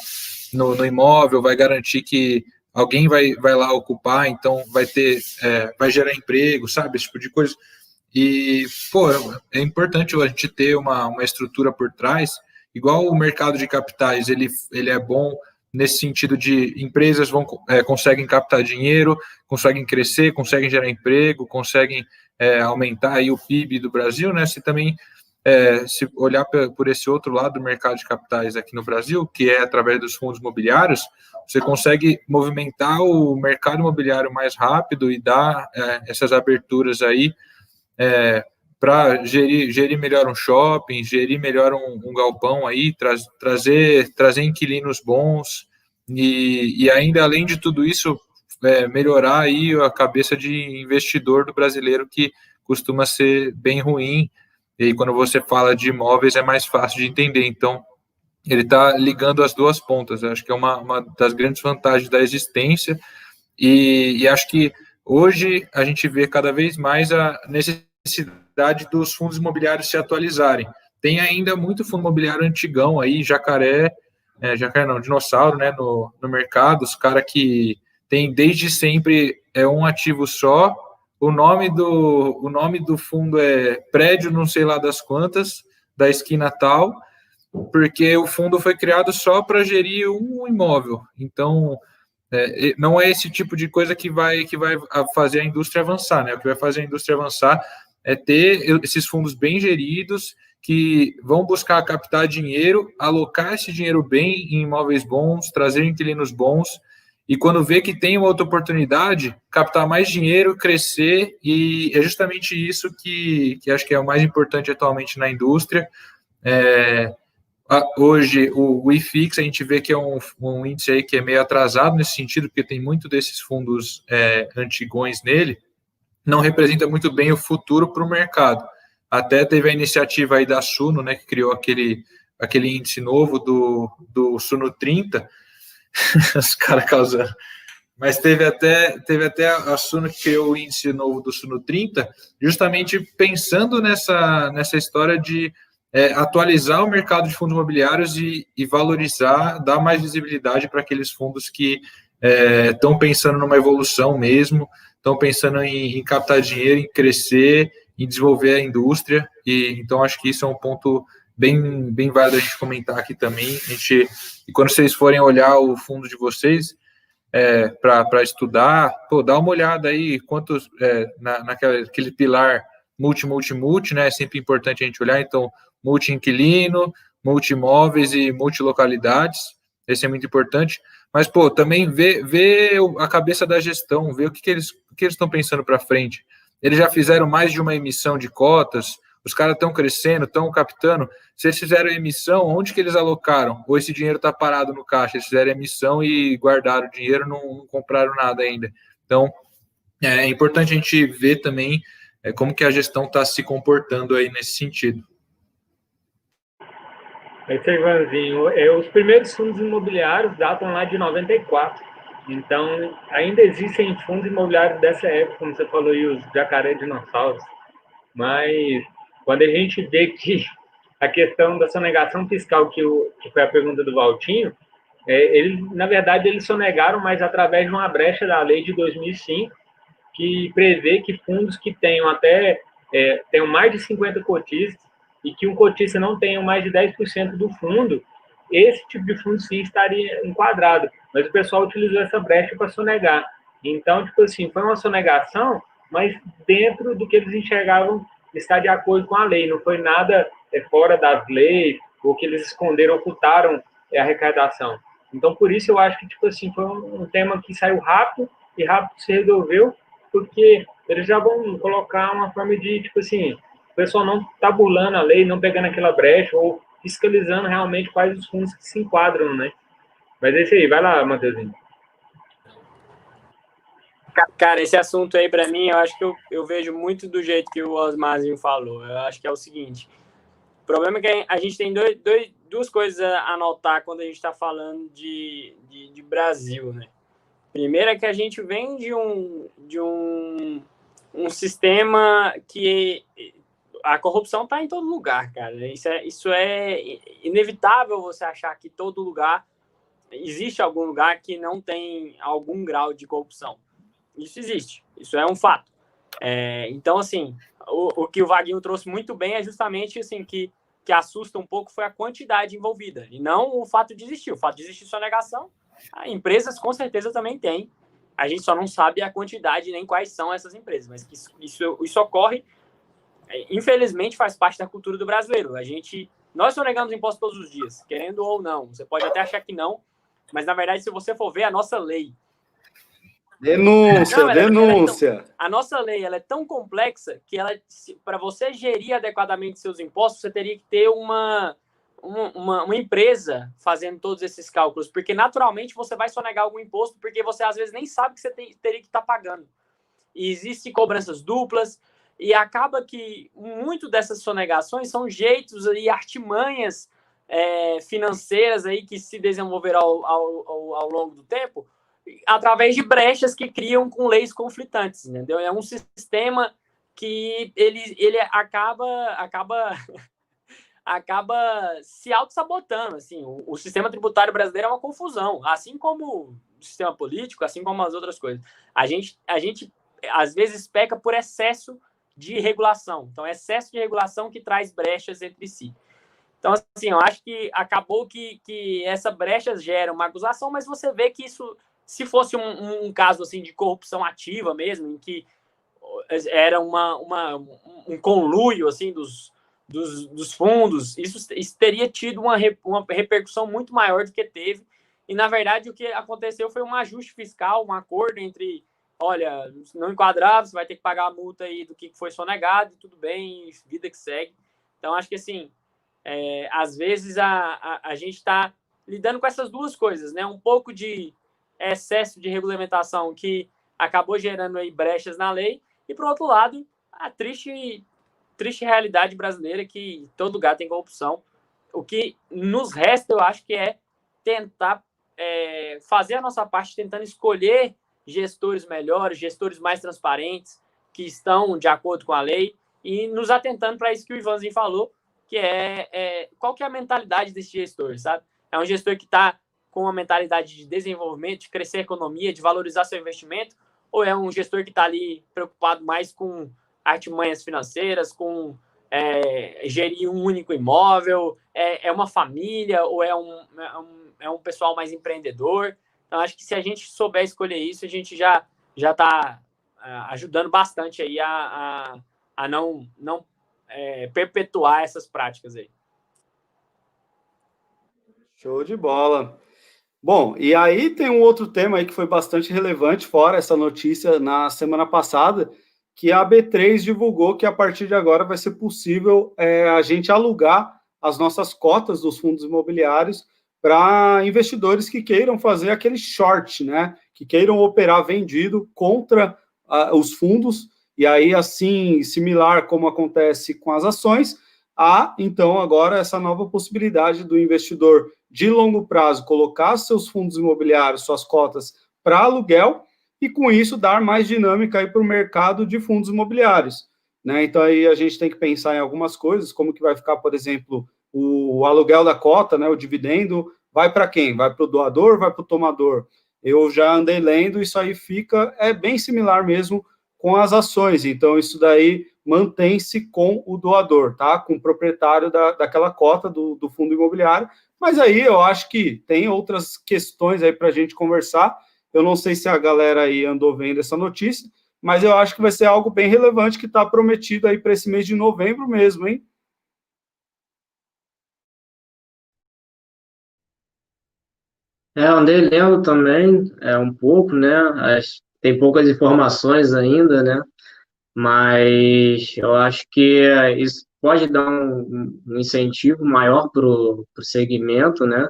C: no imóvel, vai garantir que alguém vai lá ocupar, então vai gerar emprego, sabe? Esse tipo de coisa. E, pô, é importante a gente ter uma estrutura por trás, igual o mercado de capitais, ele é bom nesse sentido de empresas conseguem captar dinheiro, conseguem crescer, conseguem gerar emprego, conseguem aumentar aí o PIB do Brasil, né? Se também se olhar por esse outro lado do mercado de capitais aqui no Brasil, que é através dos fundos imobiliários, você consegue movimentar o mercado imobiliário mais rápido e dar essas aberturas aí para gerir melhor um shopping, gerir melhor um galpão aí, trazer inquilinos bons e ainda além de tudo isso melhorar aí a cabeça de investidor do brasileiro, que costuma ser bem ruim. E aí, quando você fala de imóveis, é mais fácil de entender. Então, ele está ligando as duas pontas. Eu acho que é uma das grandes vantagens da existência. E acho que hoje a gente vê cada vez mais a necessidade dos fundos imobiliários se atualizarem. Tem ainda muito fundo imobiliário antigão aí, jacaré não, dinossauro, né, no mercado, os caras que tem desde sempre um ativo só. O nome do fundo é prédio não sei lá das quantas, da esquina tal, porque o fundo foi criado só para gerir um imóvel. Então, não é esse tipo de coisa que vai fazer a indústria avançar, né? O que vai fazer a indústria avançar é ter esses fundos bem geridos, que vão buscar captar dinheiro, alocar esse dinheiro bem em imóveis bons, trazer inquilinos bons, e quando vê que tem uma outra oportunidade, captar mais dinheiro, crescer, e é justamente isso que acho que é o mais importante atualmente na indústria. Hoje, o IFIX, a gente vê que é um índice aí que é meio atrasado nesse sentido, porque tem muito desses fundos antigões nele, não representa muito bem o futuro para o mercado. Até teve a iniciativa aí da Suno, né, que criou aquele índice novo do Suno 30, os caras causando. Mas teve até a Suno que criou o índice novo do Suno 30, justamente pensando nessa história de atualizar o mercado de fundos imobiliários e valorizar, dar mais visibilidade para aqueles fundos que estão pensando numa evolução mesmo, estão pensando em captar dinheiro, em crescer, em desenvolver a indústria. E então acho que isso é um ponto bem, bem válido a gente comentar aqui também. E quando vocês forem olhar o fundo de vocês para estudar, dá uma olhada aí quantos naquele pilar multi, né? É sempre importante a gente olhar. Então, multi-inquilino, multi-imóveis e multilocalidades, esse é muito importante. Mas, também ver a cabeça da gestão, ver o que eles estão pensando para frente. Eles já fizeram mais de uma emissão de cotas, os caras estão crescendo, estão captando. Se eles fizeram emissão, onde que eles alocaram? Ou esse dinheiro está parado no caixa? Eles fizeram emissão e guardaram o dinheiro, não compraram nada ainda. Então, é importante a gente ver também como que a gestão está se comportando aí nesse sentido.
D: Esse é Ivanzinho. Os primeiros fundos imobiliários datam lá de 94. Então, ainda existem fundos imobiliários dessa época, como você falou, e os jacaré dinossauros. Mas, quando a gente vê que a questão da sonegação fiscal, que foi a pergunta do Valtinho, na verdade, eles sonegaram, mas através de uma brecha da lei de 2005, que prevê que fundos que tenham tenham mais de 50 cotistas e que um cotista não tenha mais de 10% do fundo, esse tipo de fundo sim estaria enquadrado. Mas o pessoal utilizou essa brecha para sonegar. Então, tipo assim, foi uma sonegação, mas dentro do que eles enxergavam estar de acordo com a lei. Não foi nada fora das leis, ou que eles esconderam, ocultaram a arrecadação. Então, por isso eu acho que, tipo assim, foi um tema que saiu rápido e rápido se resolveu, porque eles já vão colocar uma forma de, tipo assim, o pessoal não tabulando a lei, não pegando aquela brecha, ou fiscalizando realmente quais os fundos que se enquadram, né? Mas é isso aí, vai lá, Matheusinho.
E: Cara, esse assunto aí, para mim, eu acho que eu vejo muito do jeito que o Osmarzinho falou. Eu acho que é o seguinte: o problema é que a gente tem duas coisas a anotar quando a gente está falando de Brasil, né? Primeiro é que a gente vem de um sistema que a corrupção está em todo lugar, cara. Isso é inevitável você achar que todo lugar existe algum lugar que não tem algum grau de corrupção. Isso existe, isso é um fato. Então, assim, o que o Vaguinho trouxe muito bem é justamente assim, que assusta um pouco foi a quantidade envolvida, e não o fato de existir. O fato de existir sonegação, Empresas com certeza também tem. A gente só não sabe a quantidade nem quais são essas empresas, mas que isso ocorre, infelizmente faz parte da cultura do brasileiro. Nós sonegamos impostos todos os dias, querendo ou não. Você pode até achar que não, mas na verdade, se você for ver a nossa lei...
A: Denúncia, denúncia!
E: A nossa lei ela é tão complexa que para você gerir adequadamente seus impostos, você teria que ter uma empresa fazendo todos esses cálculos, porque naturalmente você vai sonegar algum imposto, porque você às vezes nem sabe que você teria que estar pagando. E existem cobranças duplas, e acaba que muito dessas sonegações são jeitos e artimanhas financeiras aí que se desenvolveram ao longo do tempo, através de brechas que criam com leis conflitantes, entendeu? É um sistema que ele acaba se auto-sabotando, assim. O sistema tributário brasileiro é uma confusão, assim como o sistema político, assim como as outras coisas. A gente às vezes peca por excesso de regulação. Então, é excesso de regulação que traz brechas entre si. Então, assim, eu acho que acabou que essa brecha gera uma acusação, mas você vê que isso, se fosse um caso assim de corrupção ativa mesmo, em que era um conluio assim dos fundos, isso teria tido uma repercussão muito maior do que teve. E, na verdade, o que aconteceu foi um ajuste fiscal, um acordo entre, olha, não enquadrava, você vai ter que pagar a multa aí do que foi sonegado, e tudo bem, vida que segue. Então, acho que, assim, às vezes a gente está lidando com essas duas coisas, né? Um pouco de excesso de regulamentação que acabou gerando aí brechas na lei, e, por outro lado, a triste realidade brasileira que todo lugar tem corrupção. O que nos resta, eu acho que é tentar fazer a nossa parte, tentando escolher gestores melhores, gestores mais transparentes, que estão de acordo com a lei, e nos atentando para isso que o Ivanzinho falou, que qual que é a mentalidade desse gestor, sabe? É um gestor que está com uma mentalidade de desenvolvimento, de crescer a economia, de valorizar seu investimento, ou é um gestor que está ali preocupado mais com artimanhas financeiras, com gerir um único imóvel, é uma família, ou é um pessoal mais empreendedor? Então, acho que se a gente souber escolher isso, a gente já está ajudando bastante aí a não perpetuar essas práticas aí.
A: Show de bola. Bom, e aí tem um outro tema aí que foi bastante relevante, fora essa notícia na semana passada, que a B3 divulgou que a partir de agora vai ser possível a gente alugar as nossas cotas dos fundos imobiliários para investidores que queiram fazer aquele short, né? Que queiram operar vendido contra os fundos, e aí, assim, similar como acontece com as ações, há, então, agora essa nova possibilidade do investidor de longo prazo colocar seus fundos imobiliários, suas cotas para aluguel, e com isso dar mais dinâmica aí para o mercado de fundos imobiliários, né? Então aí a gente tem que pensar em algumas coisas, como que vai ficar, por exemplo, o aluguel da cota, né? O dividendo vai para quem? Vai para o doador, vai para o tomador? Eu já andei lendo, isso aí fica bem similar mesmo com as ações. Então isso daí mantém-se com o doador, tá? Com o proprietário daquela cota do fundo imobiliário. Mas aí eu acho que tem outras questões aí para a gente conversar. Eu não sei se a galera aí andou vendo essa notícia, mas eu acho que vai ser algo bem relevante que está prometido aí para esse mês de novembro mesmo, hein?
B: Andei lendo também, um pouco, né? Tem poucas informações ainda, né? Mas eu acho que isso pode dar um incentivo maior para o segmento, né?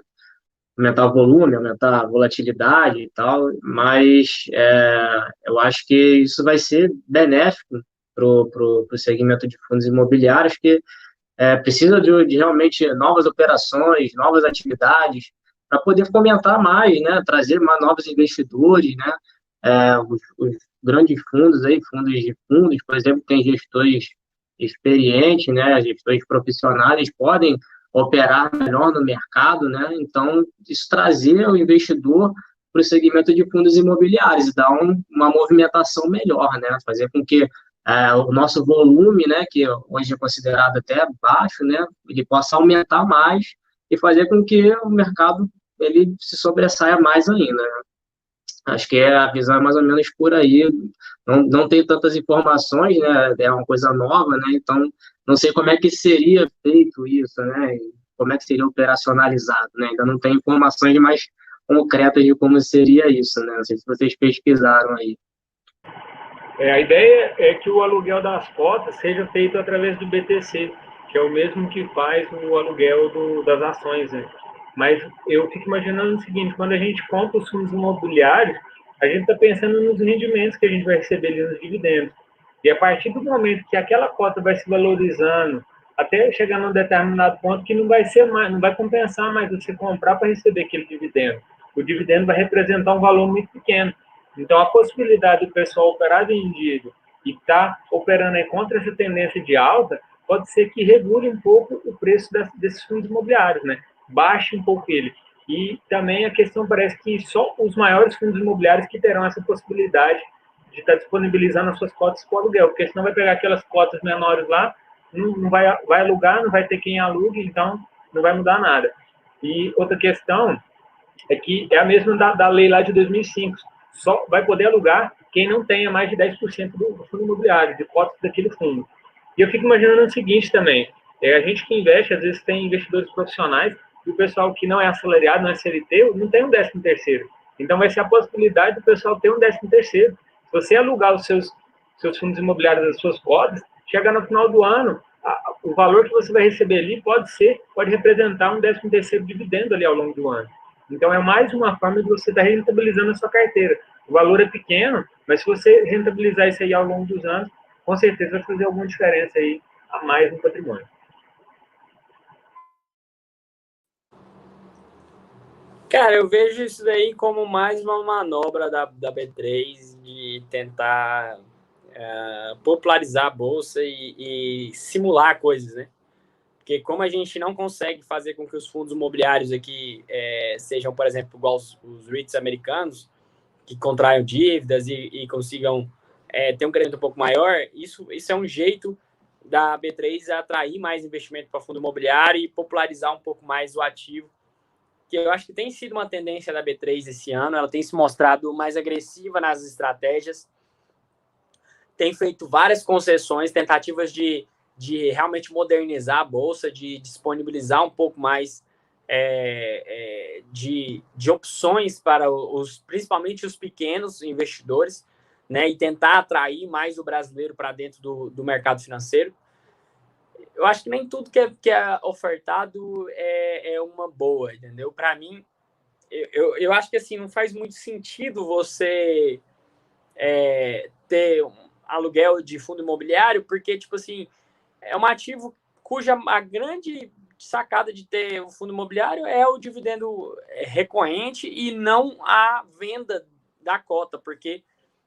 B: Aumentar o volume, aumentar a volatilidade e tal, mas eu acho que isso vai ser benéfico para o segmento de fundos imobiliários, que precisa de realmente novas operações, novas atividades, para poder fomentar mais, né, trazer mais novos investidores, né, os grandes fundos aí, fundos de fundos, por exemplo, tem gestores experientes, né, gestores profissionais, podem operar melhor no mercado, né, então isso trazer o investidor para o segmento de fundos imobiliários e dar uma movimentação melhor, né, fazer com que o nosso volume, né, que hoje é considerado até baixo, né, ele possa aumentar mais e fazer com que o mercado ele se sobressaia mais ainda, né? Acho que a visão é mais ou menos por aí. Não tenho tantas informações, né? É uma coisa nova, né? Então, não sei como é que seria feito isso, né? Como é que seria operacionalizado, né? Ainda não tenho informações mais concretas de como seria isso, né? Não sei se vocês pesquisaram aí.
D: A ideia é que o aluguel das cotas seja feito através do BTC, que é o mesmo que faz o aluguel das ações, né? Mas eu fico imaginando o seguinte, quando a gente compra os fundos imobiliários, a gente está pensando nos rendimentos que a gente vai receber ali nos dividendos. E a partir do momento que aquela cota vai se valorizando, até chegar num determinado ponto que não vai ser mais, não vai compensar mais você comprar para receber aquele dividendo. O dividendo vai representar um valor muito pequeno. Então, a possibilidade do pessoal operar vendido e estar operando aí contra essa tendência de alta, pode ser que regule um pouco o preço desses fundos imobiliários, né? Baixe um pouco ele. E também a questão parece que só os maiores fundos imobiliários que terão essa possibilidade de estar disponibilizando as suas cotas para o aluguel, porque senão vai pegar aquelas cotas menores lá, não vai alugar, não vai ter quem alugue, então não vai mudar nada. E outra questão é que é a mesma da lei lá de 2005, só vai poder alugar quem não tenha mais de 10% do fundo imobiliário, de cotas daquele fundo. E eu fico imaginando o seguinte também, a gente que investe, às vezes tem investidores profissionais, e o pessoal que não é assalariado, não é CLT, não tem um 13º. Então vai ser a possibilidade do pessoal ter um 13º. Se você alugar os seus fundos imobiliários, as suas cotas, chegar no final do ano, o valor que você vai receber ali pode representar um 13º dividendo ali ao longo do ano. Então, é mais uma forma de você estar rentabilizando a sua carteira. O valor é pequeno, mas se você rentabilizar isso aí ao longo dos anos, com certeza vai fazer alguma diferença aí a mais no patrimônio.
E: Cara, eu vejo isso daí como mais uma manobra da B3 de tentar popularizar a bolsa e simular coisas, né? Porque como a gente não consegue fazer com que os fundos imobiliários aqui sejam, por exemplo, igual os REITs americanos, que contraiam dívidas e consigam ter um crescimento um pouco maior, isso é um jeito da B3 atrair mais investimento para fundo imobiliário e popularizar um pouco mais o ativo, que eu acho que tem sido uma tendência da B3 esse ano. Ela tem se mostrado mais agressiva nas estratégias, tem feito várias concessões, tentativas de realmente modernizar a bolsa, de disponibilizar um pouco mais de opções para principalmente os pequenos investidores, né, e tentar atrair mais o brasileiro para dentro do mercado financeiro. Eu acho que nem tudo que é ofertado é uma boa, entendeu? Para mim, eu acho que assim, não faz muito sentido você ter aluguel de fundo imobiliário, porque, tipo assim, é um ativo cuja a grande sacada de ter o fundo imobiliário é o dividendo recorrente e não a venda da cota, porque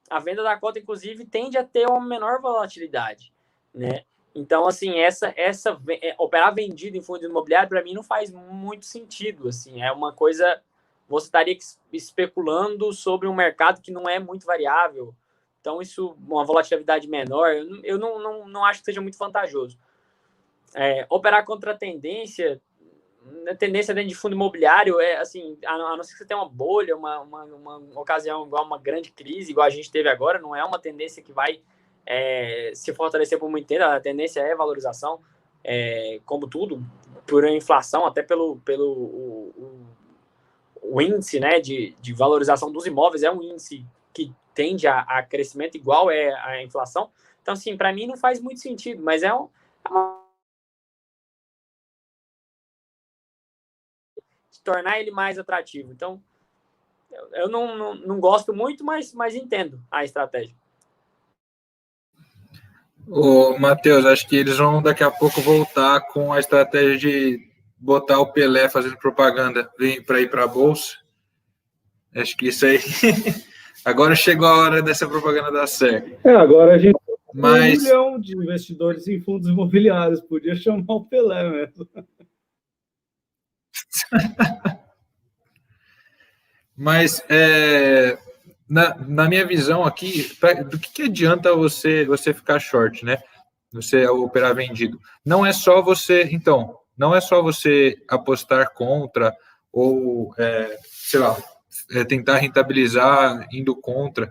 E: a venda da cota, inclusive, tende a ter uma menor volatilidade, né? Então, assim, operar vendido em fundo imobiliário, para mim, não faz muito sentido, assim, é uma coisa, você estaria especulando sobre um mercado que não é muito variável. Então, isso, uma volatilidade menor, eu não acho que seja muito vantajoso. Operar contra a tendência dentro de fundo imobiliário, assim, a não ser que você tenha uma bolha, uma ocasião igual uma grande crise, igual a gente teve agora, não é uma tendência que vai se fortalecer por muito tempo. A tendência é valorização, como tudo, por inflação, até pelo o índice, né, de valorização dos imóveis é um índice que tende a crescimento igual a inflação. Então, assim, para mim não faz muito sentido, mas tornar ele mais atrativo. Então, eu não gosto muito, mas entendo a estratégia.
C: Ô, Matheus, acho que eles vão daqui a pouco voltar com a estratégia de botar o Pelé fazendo propaganda para ir para a Bolsa. Acho que isso aí... Agora chegou a hora dessa propaganda dar certo.
A: Agora a gente tem 1 milhão de investidores em fundos imobiliários. Podia chamar o Pelé mesmo.
C: Mas, na minha visão aqui, do que adianta você ficar short, né? Você operar vendido. Não é só você apostar contra ou, sei lá, tentar rentabilizar indo contra.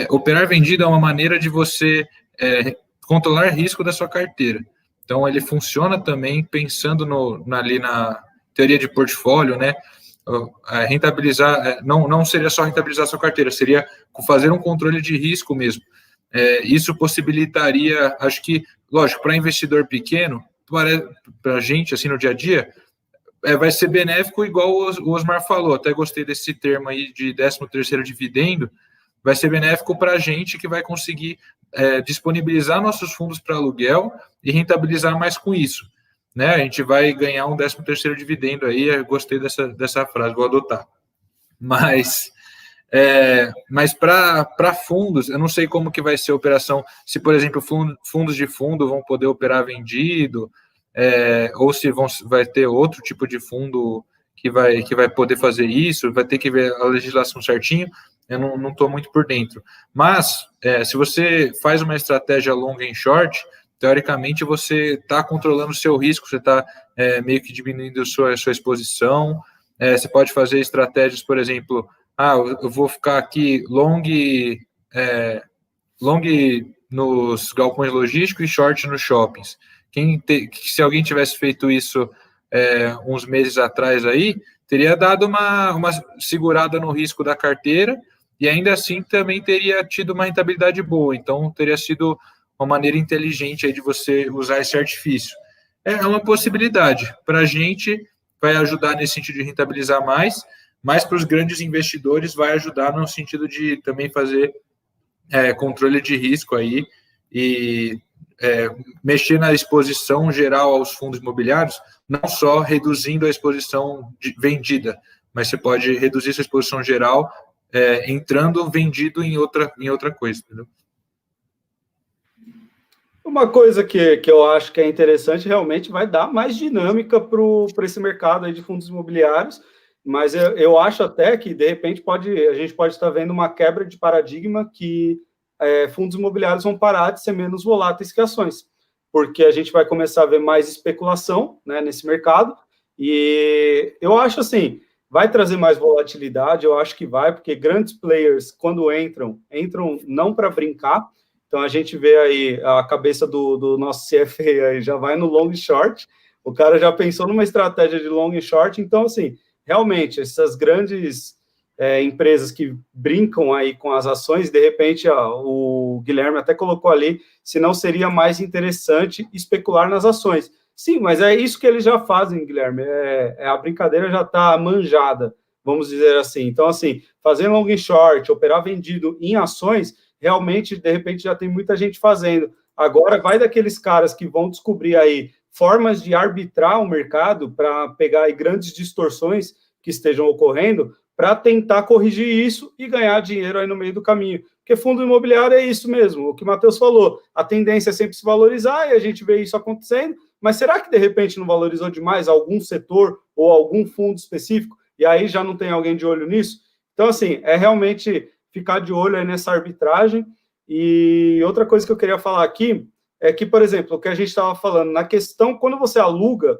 C: Operar vendido é uma maneira de você controlar risco da sua carteira. Então, ele funciona também pensando ali na teoria de portfólio, né? Rentabilizar, não seria só rentabilizar sua carteira, seria fazer um controle de risco mesmo. Isso possibilitaria, acho que, lógico, para investidor pequeno, para a gente, assim, no dia a dia, vai ser benéfico, igual o Osmar falou, até gostei desse termo aí de 13º dividendo, vai ser benéfico para a gente que vai conseguir disponibilizar nossos fundos para aluguel e rentabilizar mais com isso. Né? A gente vai ganhar um 13º dividendo aí, eu gostei dessa frase, vou adotar. Mas para fundos, eu não sei como que vai ser a operação, se, por exemplo, fundos de fundo vão poder operar vendido, ou se vai ter outro tipo de fundo que vai poder fazer isso, vai ter que ver a legislação certinho, eu não estou muito por dentro. Mas, se você faz uma estratégia long and short, teoricamente você está controlando o seu risco, você está meio que diminuindo a sua exposição, você pode fazer estratégias, por exemplo, eu vou ficar aqui long nos galpões logísticos e short nos shoppings. Se alguém tivesse feito isso uns meses atrás aí, teria dado uma segurada no risco da carteira e ainda assim também teria tido uma rentabilidade boa. Então, teria sido uma maneira inteligente aí de você usar esse artifício. É uma possibilidade. Para a gente, vai ajudar nesse sentido de rentabilizar mais, mas para os grandes investidores vai ajudar no sentido de também fazer controle de risco aí e mexer na exposição geral aos fundos imobiliários, não só reduzindo a exposição vendida, mas você pode reduzir sua exposição geral entrando vendido em outra coisa, entendeu?
A: Uma coisa que eu acho que é interessante, realmente vai dar mais dinâmica para esse mercado aí de fundos imobiliários, mas eu acho até que, de repente, a gente pode estar vendo uma quebra de paradigma que fundos imobiliários vão parar de ser menos voláteis que ações, porque a gente vai começar a ver mais especulação, né, nesse mercado, e eu acho assim, vai trazer mais volatilidade, eu acho que vai, porque grandes players, quando entram não para brincar. Então, a gente vê aí a cabeça do nosso CFA aí, já vai no long e short, o cara já pensou numa estratégia de long e short. Então, assim, realmente, essas grandes empresas que brincam aí com as ações, de repente, o Guilherme até colocou ali, se não seria mais interessante especular nas ações. Sim, mas é isso que eles já fazem, Guilherme, a brincadeira já está manjada, vamos dizer assim. Então, assim, fazer long e short, operar vendido em ações, realmente, de repente, já tem muita gente fazendo. Agora, vai daqueles caras que vão descobrir aí formas de arbitrar o mercado para pegar aí grandes distorções que estejam ocorrendo, para tentar corrigir isso e ganhar dinheiro aí no meio do caminho. Porque fundo imobiliário é isso mesmo, o que o Matheus falou, a tendência é sempre se valorizar e a gente vê isso acontecendo, mas será que de repente não valorizou demais algum setor ou algum fundo específico e aí já não tem alguém de olho nisso? Então, assim, é realmente ficar de olho aí nessa arbitragem. E outra coisa que eu queria falar aqui é que, por exemplo, o que a gente estava falando, na questão, quando você aluga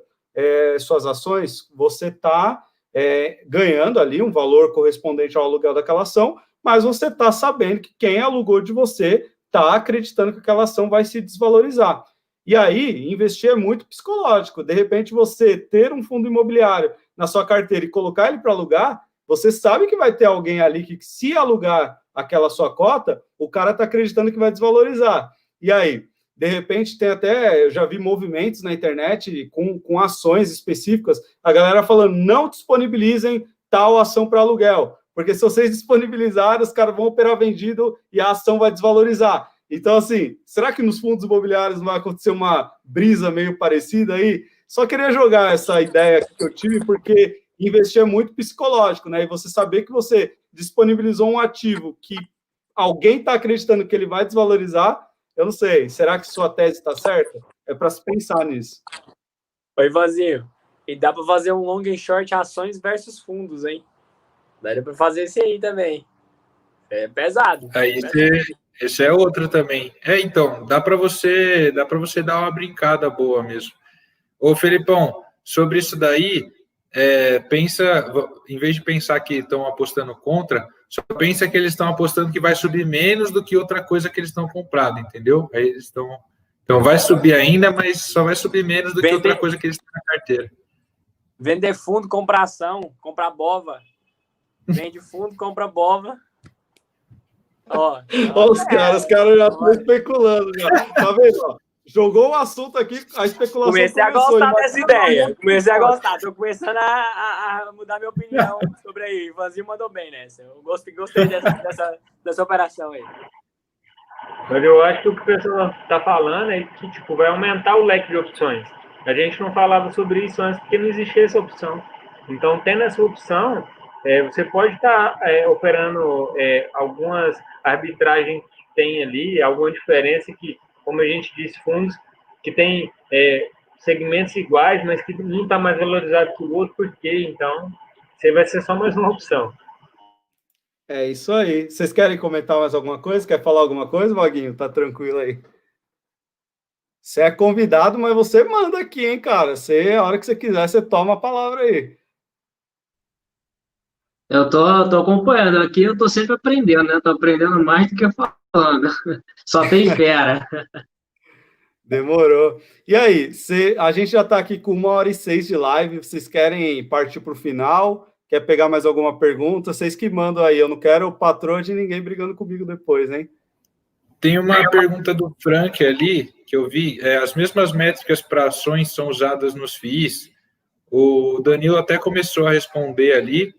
A: suas ações, você está ganhando ali um valor correspondente ao aluguel daquela ação, mas você está sabendo que quem alugou de você está acreditando que aquela ação vai se desvalorizar. E aí, investir é muito psicológico. De repente, você ter um fundo imobiliário na sua carteira e colocar ele para alugar, você sabe que vai ter alguém ali que, se alugar aquela sua cota, o cara está acreditando que vai desvalorizar. E aí, de repente, tem até, eu já vi movimentos na internet com ações específicas, a galera falando, não disponibilizem tal ação para aluguel, porque se vocês disponibilizarem, os caras vão operar vendido e a ação vai desvalorizar. Então, assim, será que nos fundos imobiliários vai acontecer uma brisa meio parecida aí? Só queria jogar essa ideia que eu tive, porque investir é muito psicológico, né? E você saber que você disponibilizou um ativo que alguém está acreditando que ele vai desvalorizar, eu não sei. Será que sua tese está certa? É para se pensar nisso.
E: Oi, Ivanzinho. E dá para fazer um long and short ações versus fundos, hein? Daria para fazer esse aí também. É pesado.
C: Aí esse é outro também. Então, dá para você dar uma brincada boa mesmo. Ô, Felipão, sobre isso daí, pensa, em vez de pensar que estão apostando contra, só pensa que eles estão apostando que vai subir menos do que outra coisa que eles estão comprando, entendeu? Aí eles estão... Então, vai subir ainda, mas só vai subir menos do que outra coisa que eles têm na carteira.
E: Vender fundo, comprar ação, comprar bova. Vende fundo, compra bova. Ó,
A: os caras já estão especulando. Já. Tá vendo? Ó? Jogou o assunto aqui, a especulação
E: comecei a gostar dessa ideia. Comecei a gostar. Estou começando a mudar minha opinião sobre aí. O Ivanzinho mandou bem nessa. Eu gostei dessa operação aí.
D: Mas eu acho que o que o pessoal está falando é que tipo, vai aumentar o leque de opções. A gente não falava sobre isso antes porque não existia essa opção. Então, tendo essa opção, você pode estar operando algumas arbitragens que tem ali, alguma diferença que, como a gente disse, fundos que tem segmentos iguais, mas que um está mais valorizado que o outro, por quê? Então, você vai ser só mais uma opção.
A: É isso aí. Vocês querem comentar mais alguma coisa? Quer falar alguma coisa, Vaguinho? Tá tranquilo aí. Você é convidado, mas você manda aqui, hein, cara? A hora que você quiser, você toma a palavra aí.
B: Eu tô acompanhando aqui, eu tô sempre aprendendo, né? Tô aprendendo mais do que falando. Só tem fera.
A: Demorou. E aí, a gente já está aqui com 1h06 de live. Vocês querem partir para o final? Quer pegar mais alguma pergunta? Vocês que mandam aí. Eu não quero patroa de ninguém brigando comigo depois, hein?
C: Tem uma pergunta do Frank ali, que eu vi. As mesmas métricas para ações são usadas nos FIIs. O Danilo até começou a responder ali,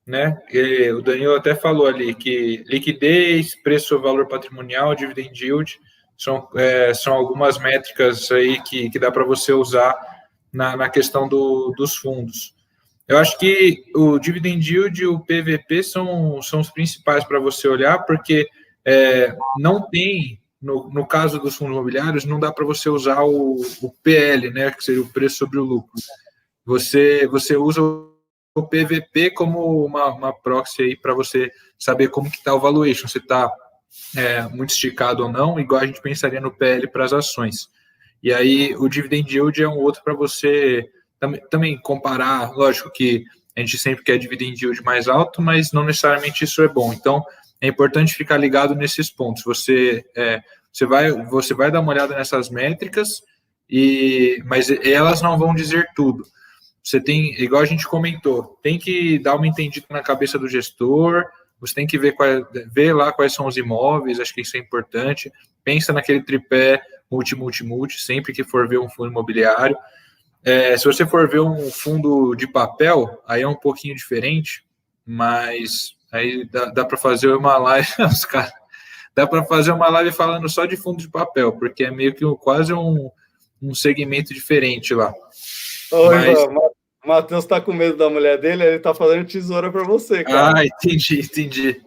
C: né? O Danilo até falou ali que liquidez, preço, valor patrimonial, dividend yield são algumas métricas aí que dá para você usar na questão dos fundos. Eu acho que o dividend yield e o PVP são os principais para você olhar, porque não tem, no caso dos fundos imobiliários, não dá para você usar o PL, né, que seria o preço sobre o lucro. Você usa o PVP como uma proxy aí para você saber como que está o valuation, se está muito esticado ou não, igual a gente pensaria no PL para as ações. E aí o dividend yield é um outro para você também comparar. Lógico que a gente sempre quer dividend yield mais alto, mas não necessariamente isso é bom. Então é importante ficar ligado nesses pontos. Você vai dar uma olhada nessas métricas, mas elas não vão dizer tudo. Você tem, igual a gente comentou, tem que dar uma entendida na cabeça do gestor. Você tem que ver lá quais são os imóveis, acho que isso é importante. Pensa naquele tripé multi, sempre que for ver um fundo imobiliário. Se você for ver um fundo de papel, aí é um pouquinho diferente, mas aí dá para fazer uma live, dá para fazer uma live falando só de fundo de papel, porque é meio que quase um segmento diferente lá.
A: Oi, o Matheus tá com medo da mulher dele, ele tá fazendo tesoura para você, cara.
C: Ah, entendi.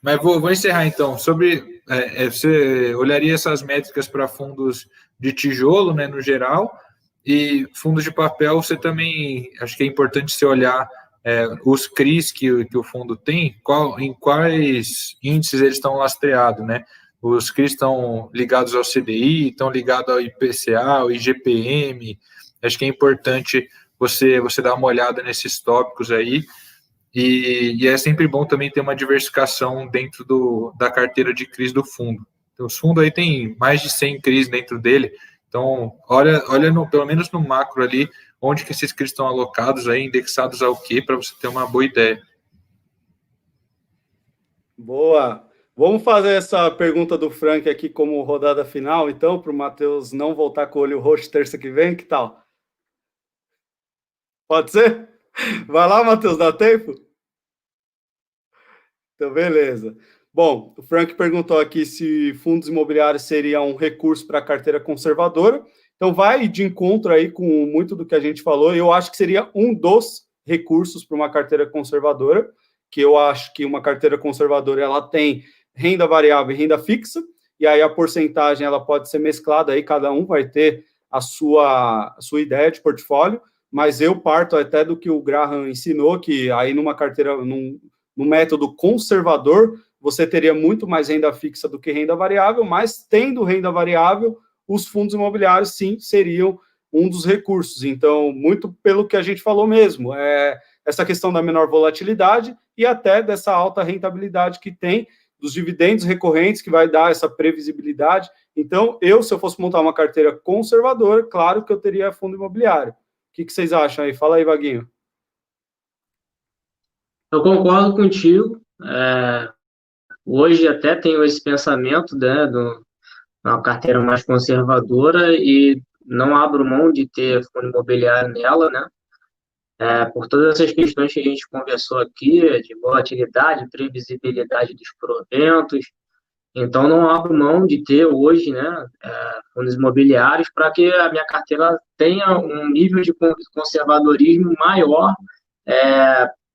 C: Mas vou encerrar então. Sobre você olharia essas métricas para fundos de tijolo, né, no geral, e fundos de papel, você também acho que é importante você olhar os CRIs que o fundo tem, em quais índices eles estão lastreados, né? Os CRIs estão ligados ao CDI, estão ligados ao IPCA, ao IGPM. Acho que é importante você dar uma olhada nesses tópicos aí, e é sempre bom também ter uma diversificação dentro da carteira de CRIs do fundo. Então, os fundos aí tem mais de 100 CRIs dentro dele, então olha pelo menos no macro ali, onde que esses CRIs estão alocados aí, indexados ao quê, para você ter uma boa ideia.
A: Boa! Vamos fazer essa pergunta do Frank aqui como rodada final, então, para o Matheus não voltar com o olho roxo terça que vem, que tal? Pode ser? Vai lá, Matheus, dá tempo? Então, beleza. Bom, o Frank perguntou aqui se fundos imobiliários seriam um recurso para a carteira conservadora. Então, vai de encontro aí com muito do que a gente falou. Eu acho que seria um dos recursos para uma carteira conservadora, que eu acho que uma carteira conservadora ela tem renda variável e renda fixa, e aí a porcentagem ela pode ser mesclada, aí cada um vai ter a sua ideia de portfólio, mas eu parto até do que o Graham ensinou, que aí numa carteira, num método conservador, você teria muito mais renda fixa do que renda variável, mas tendo renda variável, os fundos imobiliários, sim, seriam um dos recursos. Então, muito pelo que a gente falou mesmo, essa questão da menor volatilidade e até dessa alta rentabilidade que tem, dos dividendos recorrentes, que vai dar essa previsibilidade. Então, se eu fosse montar uma carteira conservadora, claro que eu teria fundo imobiliário. O que vocês acham aí? Fala aí, Vaguinho.
B: Eu concordo contigo. Hoje até tenho esse pensamento, né, de uma carteira mais conservadora e não abro mão de ter fundo imobiliário nela, né? Por todas essas questões que a gente conversou aqui, de volatilidade, previsibilidade dos proventos. Então, não abro mão de ter hoje, né, fundos imobiliários para que a minha carteira tenha um nível de conservadorismo maior,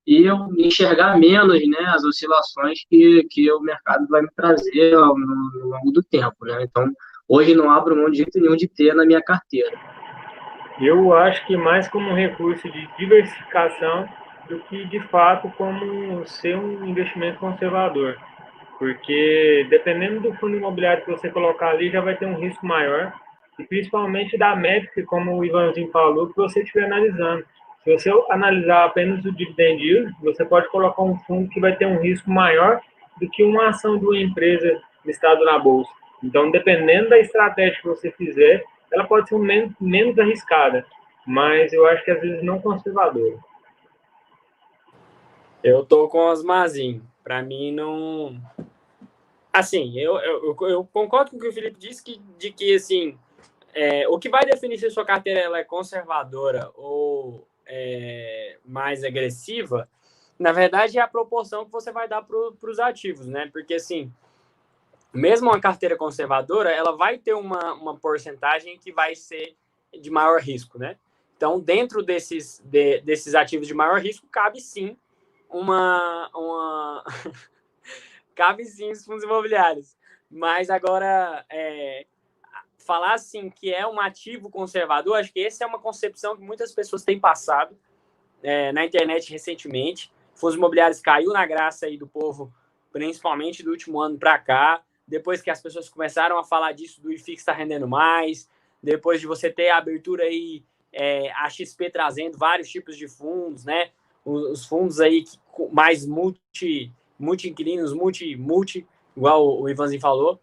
B: e eu enxergar menos, né, as oscilações que o mercado vai me trazer no longo do tempo, né? Então, hoje não abro mão de jeito nenhum de ter na minha carteira.
D: Eu acho que mais como um recurso de diversificação do que, de fato, como ser um investimento conservador. Porque, dependendo do fundo imobiliário que você colocar ali, já vai ter um risco maior. E, principalmente, da métrica, como o Ivanzinho falou, que você estiver analisando. Se você analisar apenas o dividend yield, você pode colocar um fundo que vai ter um risco maior do que uma ação de uma empresa listada na bolsa. Então, dependendo da estratégia que você fizer, ela pode ser menos arriscada, mas eu acho que às vezes não conservadora.
E: Eu tô com as Mazinho. Para mim, não... Assim, eu concordo com o que o Felipe disse, de que assim, o que vai definir se a sua carteira ela é conservadora ou mais agressiva, na verdade, é a proporção que você vai dar para os ativos, né? Porque, assim, mesmo uma carteira conservadora, ela vai ter uma porcentagem que vai ser de maior risco, né? Então, dentro desses ativos de maior risco, cabe sim cabe sim os fundos imobiliários. Mas agora, falar assim que é um ativo conservador, acho que essa é uma concepção que muitas pessoas têm passado na internet recentemente. Fundos imobiliários caiu na graça aí do povo, principalmente do último ano para cá, depois que as pessoas começaram a falar disso, do IFIX está rendendo mais, depois de você ter a abertura aí, a XP trazendo vários tipos de fundos, né? Os fundos aí mais multi-inquilinos, multi, igual o Ivanzinho falou.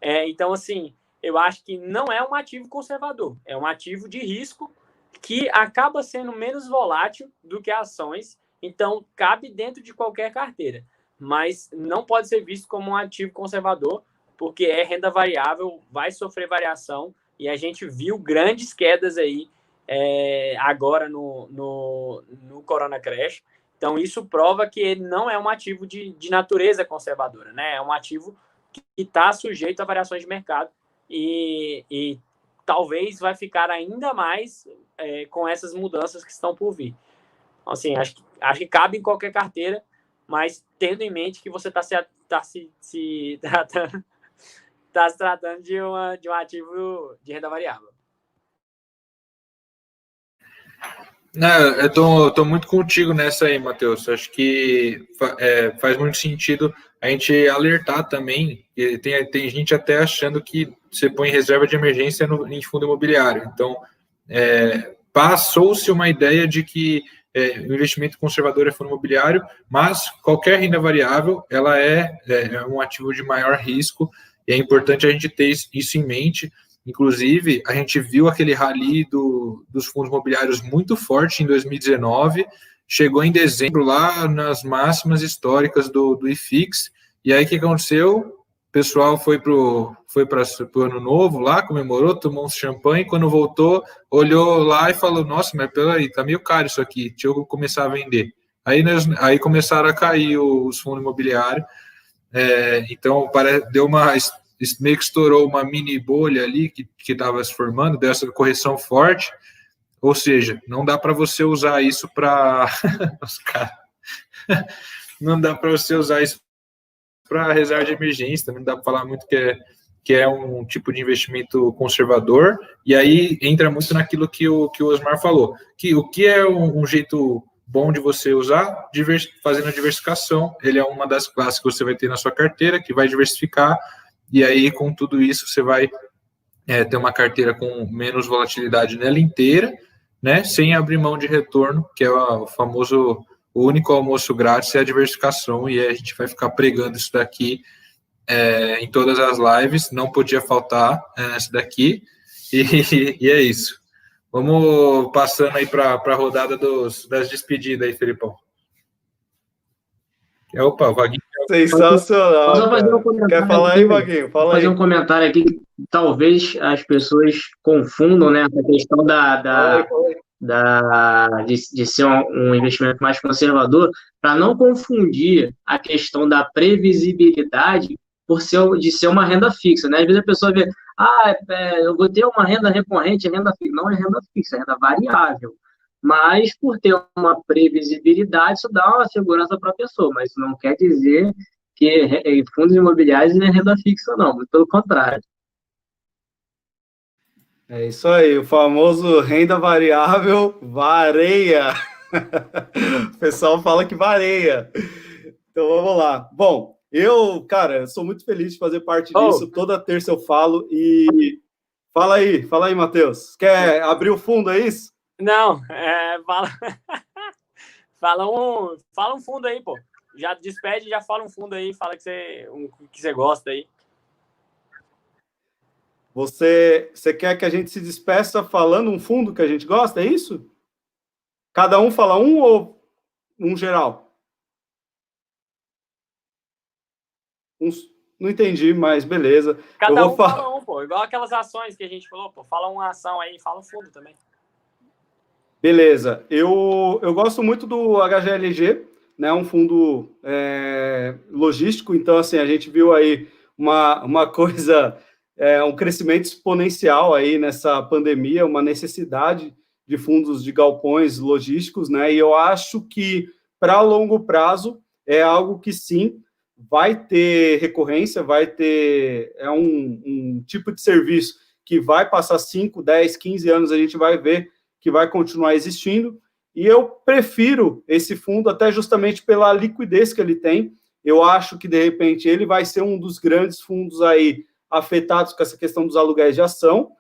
E: Então, assim, eu acho que não é um ativo conservador, é um ativo de risco que acaba sendo menos volátil do que ações, então cabe dentro de qualquer carteira, mas não pode ser visto como um ativo conservador, porque é renda variável, vai sofrer variação, e a gente viu grandes quedas aí agora no Corona Crash. Então, isso prova que ele não é um ativo de natureza conservadora, né? É um ativo que está sujeito a variações de mercado e talvez vai ficar ainda mais com essas mudanças que estão por vir. Assim, acho que cabe em qualquer carteira, mas tendo em mente que você está se tratando de um ativo de renda variável.
C: Não, eu tô muito contigo nessa aí, Matheus. Acho que faz muito sentido a gente alertar também. Que tem gente até achando que você põe reserva de emergência em fundo imobiliário. Então, passou-se uma ideia de que o investimento conservador é fundo imobiliário, mas qualquer renda variável ela é um ativo de maior risco, e é importante a gente ter isso em mente. Inclusive, a gente viu aquele rally dos fundos imobiliários muito forte em 2019, chegou em dezembro lá nas máximas históricas do IFIX, e aí o que aconteceu? O pessoal foi para o ano novo lá, comemorou, tomou um champanhe, quando voltou, olhou lá e falou, nossa, mas peraí, tá meio caro isso aqui, deixa eu começar a vender. Aí começaram a cair os fundos imobiliários, então meio que estourou uma mini bolha ali que estava se formando, deu essa correção forte, ou seja, não dá para você usar isso para não dá para você usar isso para reserva de emergência, também não dá para falar muito que é um tipo de investimento conservador, e aí entra muito naquilo que o Osmar falou, que o que é um jeito bom de você usar, fazendo a diversificação, ele é uma das classes que você vai ter na sua carteira, que vai diversificar, e aí com tudo isso você vai ter uma carteira com menos volatilidade nela inteira, né, sem abrir mão de retorno, que é o famoso, o único almoço grátis é a diversificação, e a gente vai ficar pregando isso daqui em todas as lives, não podia faltar essa daqui, e é isso. Vamos passando aí para a rodada das despedidas aí, Felipão. Opa, o Vaguinho.
A: Sensacional,
B: só fazer um
A: cara. Quer falar aí, Vaguinho? Fala aí.
B: Fazer um comentário aqui que talvez as pessoas confundam, né, a questão de ser um investimento mais conservador, para não confundir a questão da previsibilidade de ser uma renda fixa, né? Às vezes a pessoa vê, eu vou ter uma renda recorrente, renda fixa. Não é renda fixa, é renda variável. Mas, por ter uma previsibilidade, isso dá uma segurança para a pessoa, mas isso não quer dizer que fundos imobiliários não é renda fixa, não, muito pelo contrário.
A: É isso aí, o famoso renda variável vareia. O pessoal fala que vareia. Então vamos lá. Bom, eu sou muito feliz de fazer parte disso. Toda terça eu falo e... Fala aí, Matheus. Quer abrir o fundo, é isso?
E: Não, fala um fundo aí, pô. Já despede, já fala um fundo aí, fala que você gosta aí.
A: Você quer que a gente se despeça falando um fundo que a gente gosta, é isso? Cada um fala um ou um geral? Não entendi, mas beleza.
E: Cada um fala um, pô. Igual aquelas ações que a gente falou, pô. Fala uma ação aí, fala um fundo também.
A: Beleza. Eu gosto muito do HGLG, né? Um fundo logístico. Então, assim, a gente viu aí uma coisa... um crescimento exponencial aí nessa pandemia, uma necessidade de fundos de galpões logísticos, né? E eu acho que, para longo prazo, é algo que, sim, vai ter recorrência, vai ter um tipo de serviço que vai passar 5, 10, 15 anos, a gente vai ver que vai continuar existindo, e eu prefiro esse fundo até justamente pela liquidez que ele tem. Eu acho que, de repente, ele vai ser um dos grandes fundos aí afetados com essa questão dos aluguéis de ação,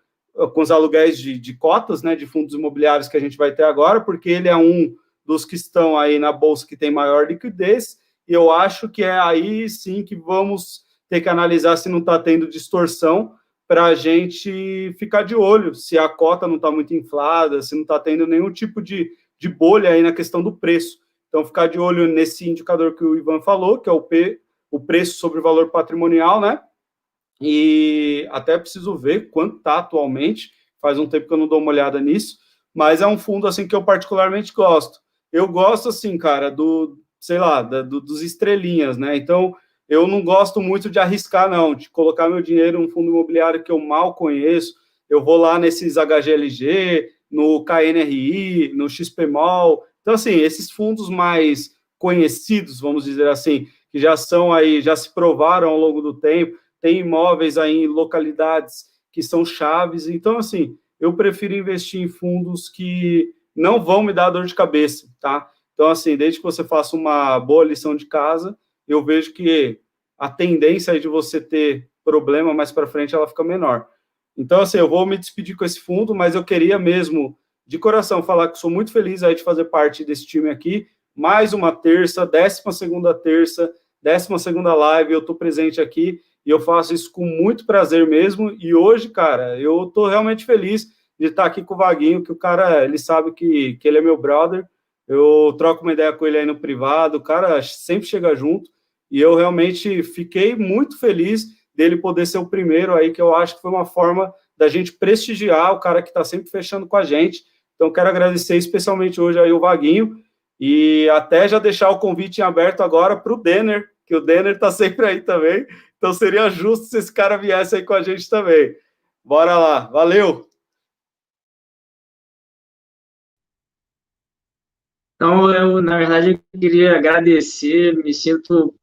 A: com os aluguéis de cotas, né, de fundos imobiliários que a gente vai ter agora, porque ele é um dos que estão aí na bolsa que tem maior liquidez, e eu acho que é aí sim que vamos ter que analisar se não está tendo distorção, para a gente ficar de olho se a cota não está muito inflada, se não está tendo nenhum tipo de bolha aí na questão do preço. Então, ficar de olho nesse indicador que o Ivan falou, que é o preço sobre o valor patrimonial, né? E até preciso ver quanto está atualmente, faz um tempo que eu não dou uma olhada nisso, mas é um fundo, assim, que eu particularmente gosto. Eu gosto, assim, cara, dos estrelinhas, né? Então, eu não gosto muito de arriscar, não, de colocar meu dinheiro num fundo imobiliário que eu mal conheço. Eu vou lá nesses HGLG, no KNRI, no XPMOL. Então, assim, esses fundos mais conhecidos, vamos dizer assim, que já se provaram ao longo do tempo, tem imóveis aí em localidades que são chaves. Então, assim, eu prefiro investir em fundos que não vão me dar dor de cabeça, tá? Então, assim, desde que você faça uma boa lição de casa, eu vejo que a tendência aí de você ter problema mais para frente, ela fica menor. Então, assim, eu vou me despedir com esse fundo, mas eu queria mesmo, de coração, falar que sou muito feliz aí de fazer parte desse time aqui. Mais uma terça, 12ª terça, 12ª live, eu estou presente aqui e eu faço isso com muito prazer mesmo. E hoje, cara, eu estou realmente feliz de estar aqui com o Vaguinho, que o cara, ele sabe que ele é meu brother. Eu troco uma ideia com ele aí no privado, o cara sempre chega junto, e eu realmente fiquei muito feliz dele poder ser o primeiro aí, que eu acho que foi uma forma da gente prestigiar o cara que está sempre fechando com a gente. Então, quero agradecer especialmente hoje aí o Vaguinho, e até já deixar o convite em aberto agora para o Denner, que o Denner está sempre aí também, então seria justo se esse cara viesse aí com a gente também. Bora lá, valeu!
B: Então, na verdade, eu queria agradecer, me sinto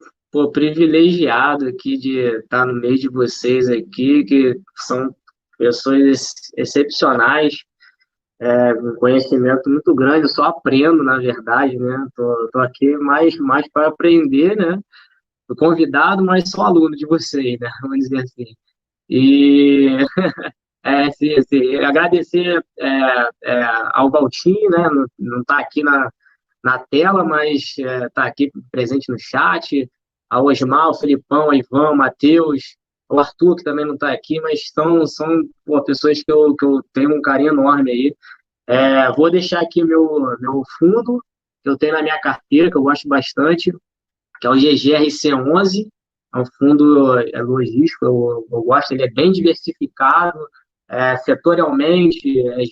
B: privilegiado aqui de estar no meio de vocês aqui, que são pessoas excepcionais, um conhecimento muito grande, eu só aprendo, na verdade, né? Tô aqui mais para aprender, né? Fui convidado, mas sou aluno de vocês, né? Vamos dizer assim. E Agradecer ao Valtinho, né? Não está aqui na tela, mas está aqui presente no chat, ao Osmar, ao Felipão, ao Ivan, ao Matheus, o Arthur, que também não está aqui, mas são pessoas que eu tenho um carinho enorme aí. Vou deixar aqui meu fundo, que eu tenho na minha carteira, que eu gosto bastante, que é o GGRC11, é um fundo logístico, eu gosto, ele é bem diversificado, setorialmente,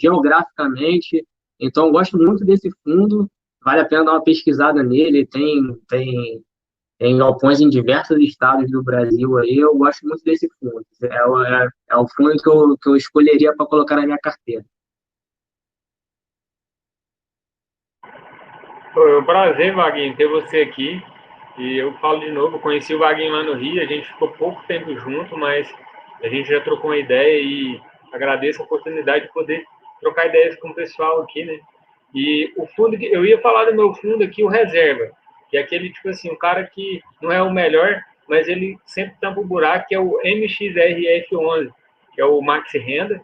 B: geograficamente, então eu gosto muito desse fundo, vale a pena dar uma pesquisada nele, tem galpões em diversos estados do Brasil aí, eu gosto muito desse fundo, é o fundo que eu escolheria para colocar na minha carteira.
D: Foi um prazer, Vaguinho, ter você aqui. E eu falo de novo, conheci o Vaguinho lá no Rio, a gente ficou pouco tempo junto, mas a gente já trocou uma ideia e agradeço a oportunidade de poder trocar ideias com o pessoal aqui, né? E o fundo, eu ia falar do meu fundo aqui, o reserva, que é aquele, tipo assim, um cara que não é o melhor, mas ele sempre tampa o buraco, que é o MXRF11, que é o Maxi Renda,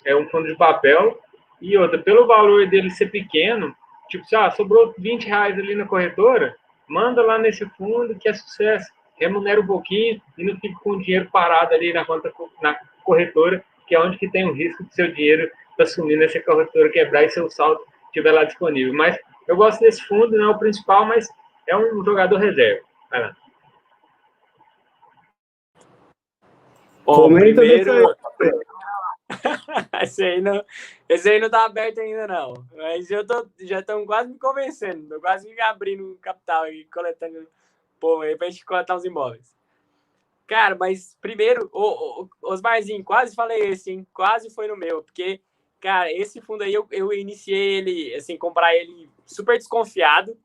D: é um fundo de papel, e outra, pelo valor dele ser pequeno, tipo, sobrou R$20 ali na corretora, manda lá nesse fundo que é sucesso, remunera um pouquinho e não fica com o dinheiro parado ali na conta, na corretora, que é onde que tem o risco do seu dinheiro estar sumindo nessa corretora quebrar e seu saldo estiver lá disponível. Mas eu gosto desse fundo, não é o principal, mas é um jogador reserva. Vai lá.
A: Comenta desse aí.
E: Esse aí não tá aberto ainda, não. Mas já estão quase me convencendo. Tô quase me abrindo capital e coletando povo aí pra gente coletar os imóveis. Cara, mas primeiro, Osmarzinho, quase falei esse, hein? Quase foi no meu. Porque, cara, esse fundo aí eu iniciei ele, assim, comprar ele super desconfiado.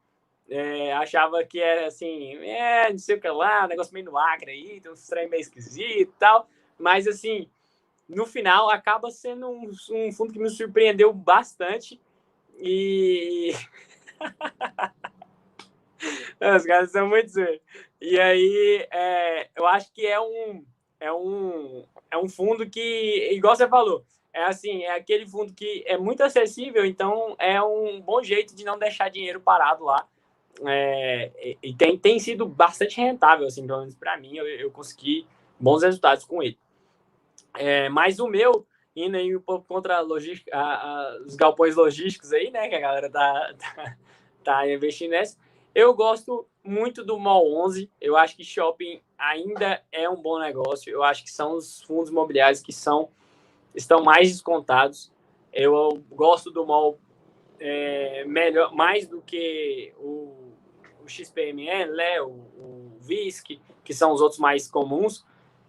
E: Achava que era assim, não sei o que lá, um negócio meio no Acre aí, tem um estranho meio esquisito e tal. Mas, assim, no final, acaba sendo um fundo que me surpreendeu bastante. E os caras são muito sérios. E aí, eu acho que é um fundo que, igual você falou, é aquele fundo que é muito acessível, então é um bom jeito de não deixar dinheiro parado lá. E tem sido bastante rentável, assim, pelo menos para mim, eu consegui bons resultados com ele. Mas o meu, indo aí um pouco contra os galpões logísticos aí, né, que a galera tá investindo nessa, eu gosto muito do MOL 11, eu acho que shopping ainda é um bom negócio, eu acho que são os fundos imobiliários que estão mais descontados, eu gosto do MOL melhor, mais do que o XPMN, né, o VISC, que são os outros mais comuns.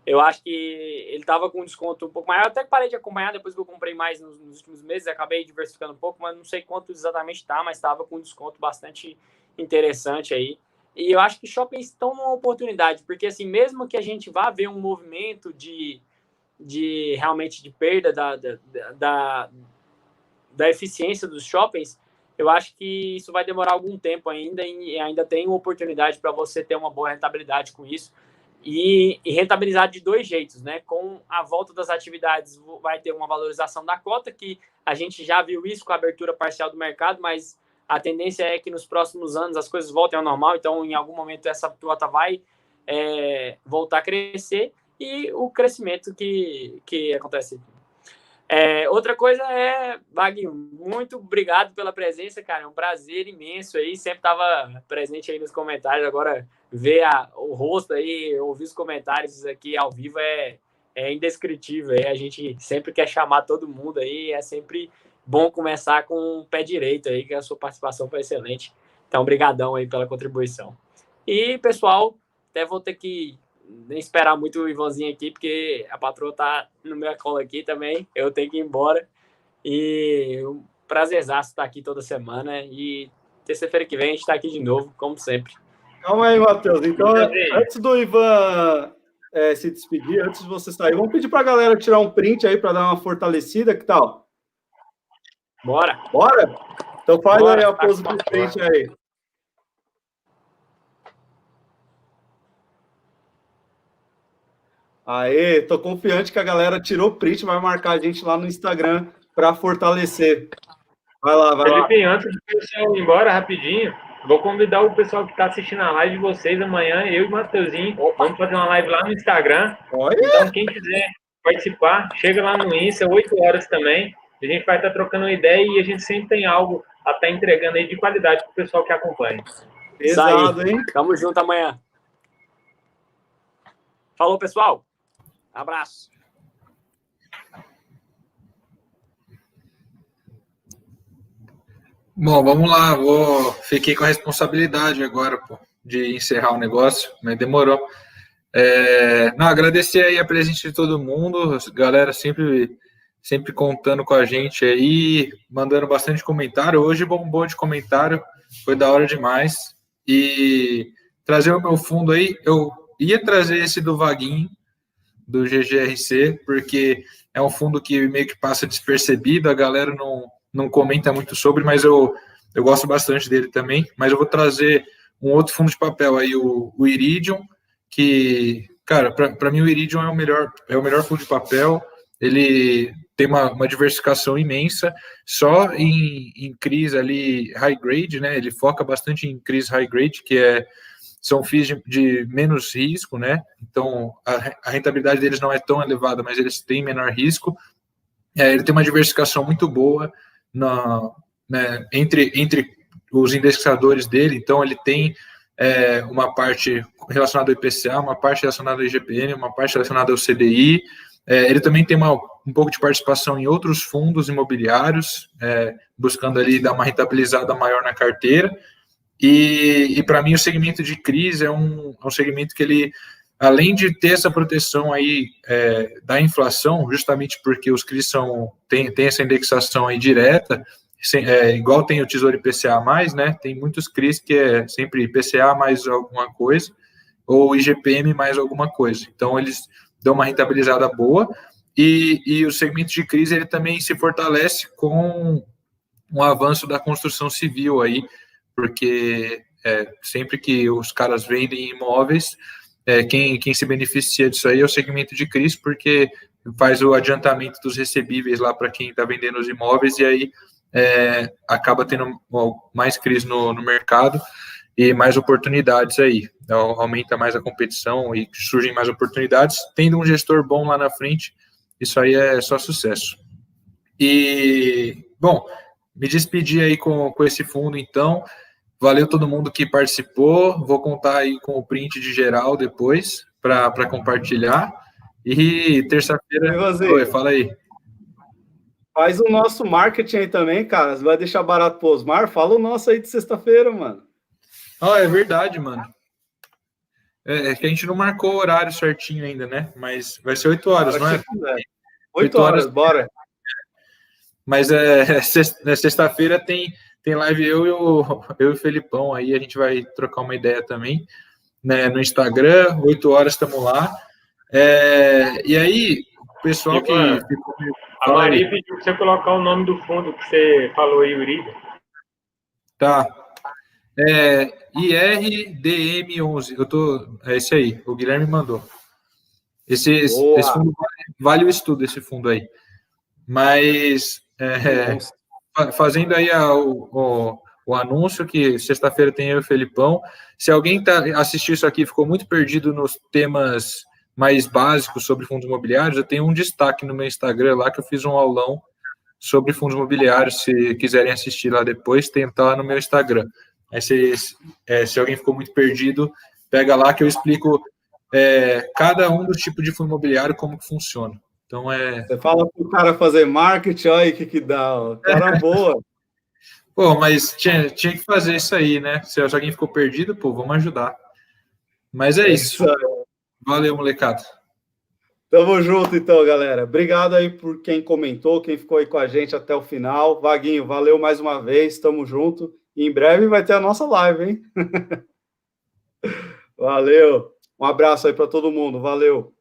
E: Eu acho que ele estava com um desconto um pouco maior. Eu até parei de acompanhar depois que eu comprei mais nos últimos meses. Acabei diversificando um pouco, mas não sei quanto exatamente está, mas estava com um desconto bastante interessante aí. E eu acho que shoppings estão numa oportunidade, porque assim, mesmo que a gente vá ver um movimento de realmente de perda da eficiência dos shoppings, eu acho que isso vai demorar algum tempo ainda e ainda tem uma oportunidade para você ter uma boa rentabilidade com isso. E rentabilizar de dois jeitos, né? Com a volta das atividades vai ter uma valorização da cota, que a gente já viu isso com a abertura parcial do mercado, mas a tendência é que nos próximos anos as coisas voltem ao normal, então em algum momento essa cota vai voltar a crescer e o crescimento que acontece. Outra coisa Vaguinho, muito obrigado pela presença, cara, é um prazer imenso aí, sempre estava presente aí nos comentários, agora ver o rosto aí, ouvir os comentários aqui ao vivo é indescritível, a gente sempre quer chamar todo mundo aí, é sempre bom começar com o pé direito aí, que a sua participação foi excelente, então brigadão aí pela contribuição. E, pessoal, até vou ter que nem esperar muito o Ivanzinho aqui, porque a patroa tá no meu colo aqui também, eu tenho que ir embora, e um prazerzaço estar aqui toda semana, e terça-feira que vem a gente está aqui de novo, como sempre.
A: Calma aí, Matheus, então antes do Ivan se despedir, antes de você sair, vamos pedir para a galera tirar um print aí para dar uma fortalecida, que tal?
E: Bora!
A: Então faz aí a pose do print aí. Aê, tô confiante que a galera tirou print, vai marcar a gente lá no Instagram para fortalecer. Vai lá, vai lá.
D: Felipe, antes do pessoal ir embora rapidinho, vou convidar o pessoal que está assistindo a live de vocês amanhã, eu e o Matheusinho. Vamos fazer uma live lá no Instagram.
A: Olha.
D: Então, quem quiser participar, chega lá no Insta, 8 horas também. A gente vai estar trocando uma ideia e a gente sempre tem algo a estar entregando aí de qualidade para o pessoal que acompanha.
A: Pesado, hein?
E: Tamo junto amanhã. Falou, pessoal. Abraço.
C: Bom, vamos lá. Fiquei com a responsabilidade agora, pô, de encerrar o negócio, mas demorou. Não, agradecer aí a presença de todo mundo, galera sempre contando com a gente aí, mandando bastante comentário. Hoje bombou de comentário, foi da hora demais. E trazer o meu fundo aí, eu ia trazer esse do Vaguinho, do GGRC, porque é um fundo que meio que passa despercebido, a galera não comenta muito sobre, mas eu gosto bastante dele também. Mas eu vou trazer um outro fundo de papel aí, o Iridium, que, cara, para mim o Iridium é o melhor fundo de papel. Ele tem uma diversificação imensa, só em CRIs ali high grade, né? Ele foca bastante em CRIs high grade, que são FIIs de menos risco, né? Então a rentabilidade deles não é tão elevada, mas eles têm menor risco. Ele tem uma diversificação muito boa né, entre os indexadores dele. Então ele tem uma parte relacionada ao IPCA, uma parte relacionada ao IGPM, uma parte relacionada ao CDI. Ele também tem um pouco de participação em outros fundos imobiliários, buscando ali dar uma rentabilizada maior na carteira. E para mim o segmento de CRIs é um segmento que ele, além de ter essa proteção aí da inflação, justamente porque os CRIs tem essa indexação aí direta, igual tem o Tesouro IPCA+, né? Tem muitos CRIs que é sempre IPCA mais alguma coisa, ou IGPM mais alguma coisa. Então eles dão uma rentabilizada boa, e o segmento de CRIs ele também se fortalece com um avanço da construção civil aí, porque sempre que os caras vendem imóveis, quem se beneficia disso aí é o segmento de CRIs, porque faz o adiantamento dos recebíveis lá para quem está vendendo os imóveis, e aí acaba tendo mais CRIs no mercado e mais oportunidades aí. Então, aumenta mais a competição e surgem mais oportunidades. Tendo um gestor bom lá na frente, isso aí é só sucesso. E, bom, me despedi aí com esse fundo, então. Valeu todo mundo que participou. Vou contar aí com o print de geral depois para compartilhar. E terça-feira. Oi, fala aí.
A: Faz o nosso marketing aí também, cara. Você vai deixar barato pro Osmar? Fala o nosso aí de sexta-feira, mano.
C: É verdade, mano. É que a gente não marcou o horário certinho ainda, né? Mas vai ser 8 horas, não é?
A: 8 horas, bora.
C: Mas sexta-feira tem live eu e o Felipão aí, a gente vai trocar uma ideia também, né, no Instagram, 8 horas estamos lá. E aí, o pessoal que...
D: A Maria pediu para você colocar o nome do fundo que você falou aí, Uribe.
C: Tá. IRDM11, esse aí, o Guilherme mandou. Esse fundo vale o estudo, esse fundo aí. Mas... fazendo aí o anúncio que sexta-feira tem eu e o Felipão. Se alguém assistiu isso aqui e ficou muito perdido nos temas mais básicos sobre fundos imobiliários, eu tenho um destaque no meu Instagram lá que eu fiz um aulão sobre fundos imobiliários. Se quiserem assistir lá depois, tem lá no meu Instagram. Aí se alguém ficou muito perdido, pega lá que eu explico cada um dos tipos de fundo imobiliário, como que funciona. Então
A: Você fala pro cara fazer marketing, olha o que dá, ó. Cara boa.
C: Pô, mas tinha que fazer isso aí, né? Se alguém ficou perdido, pô, vamos ajudar. Mas isso. Valeu, molecada.
A: Tamo junto, então, galera. Obrigado aí por quem comentou, quem ficou aí com a gente até o final. Vaguinho, valeu mais uma vez, tamo junto. E em breve vai ter a nossa live, hein? Valeu. Um abraço aí para todo mundo. Valeu.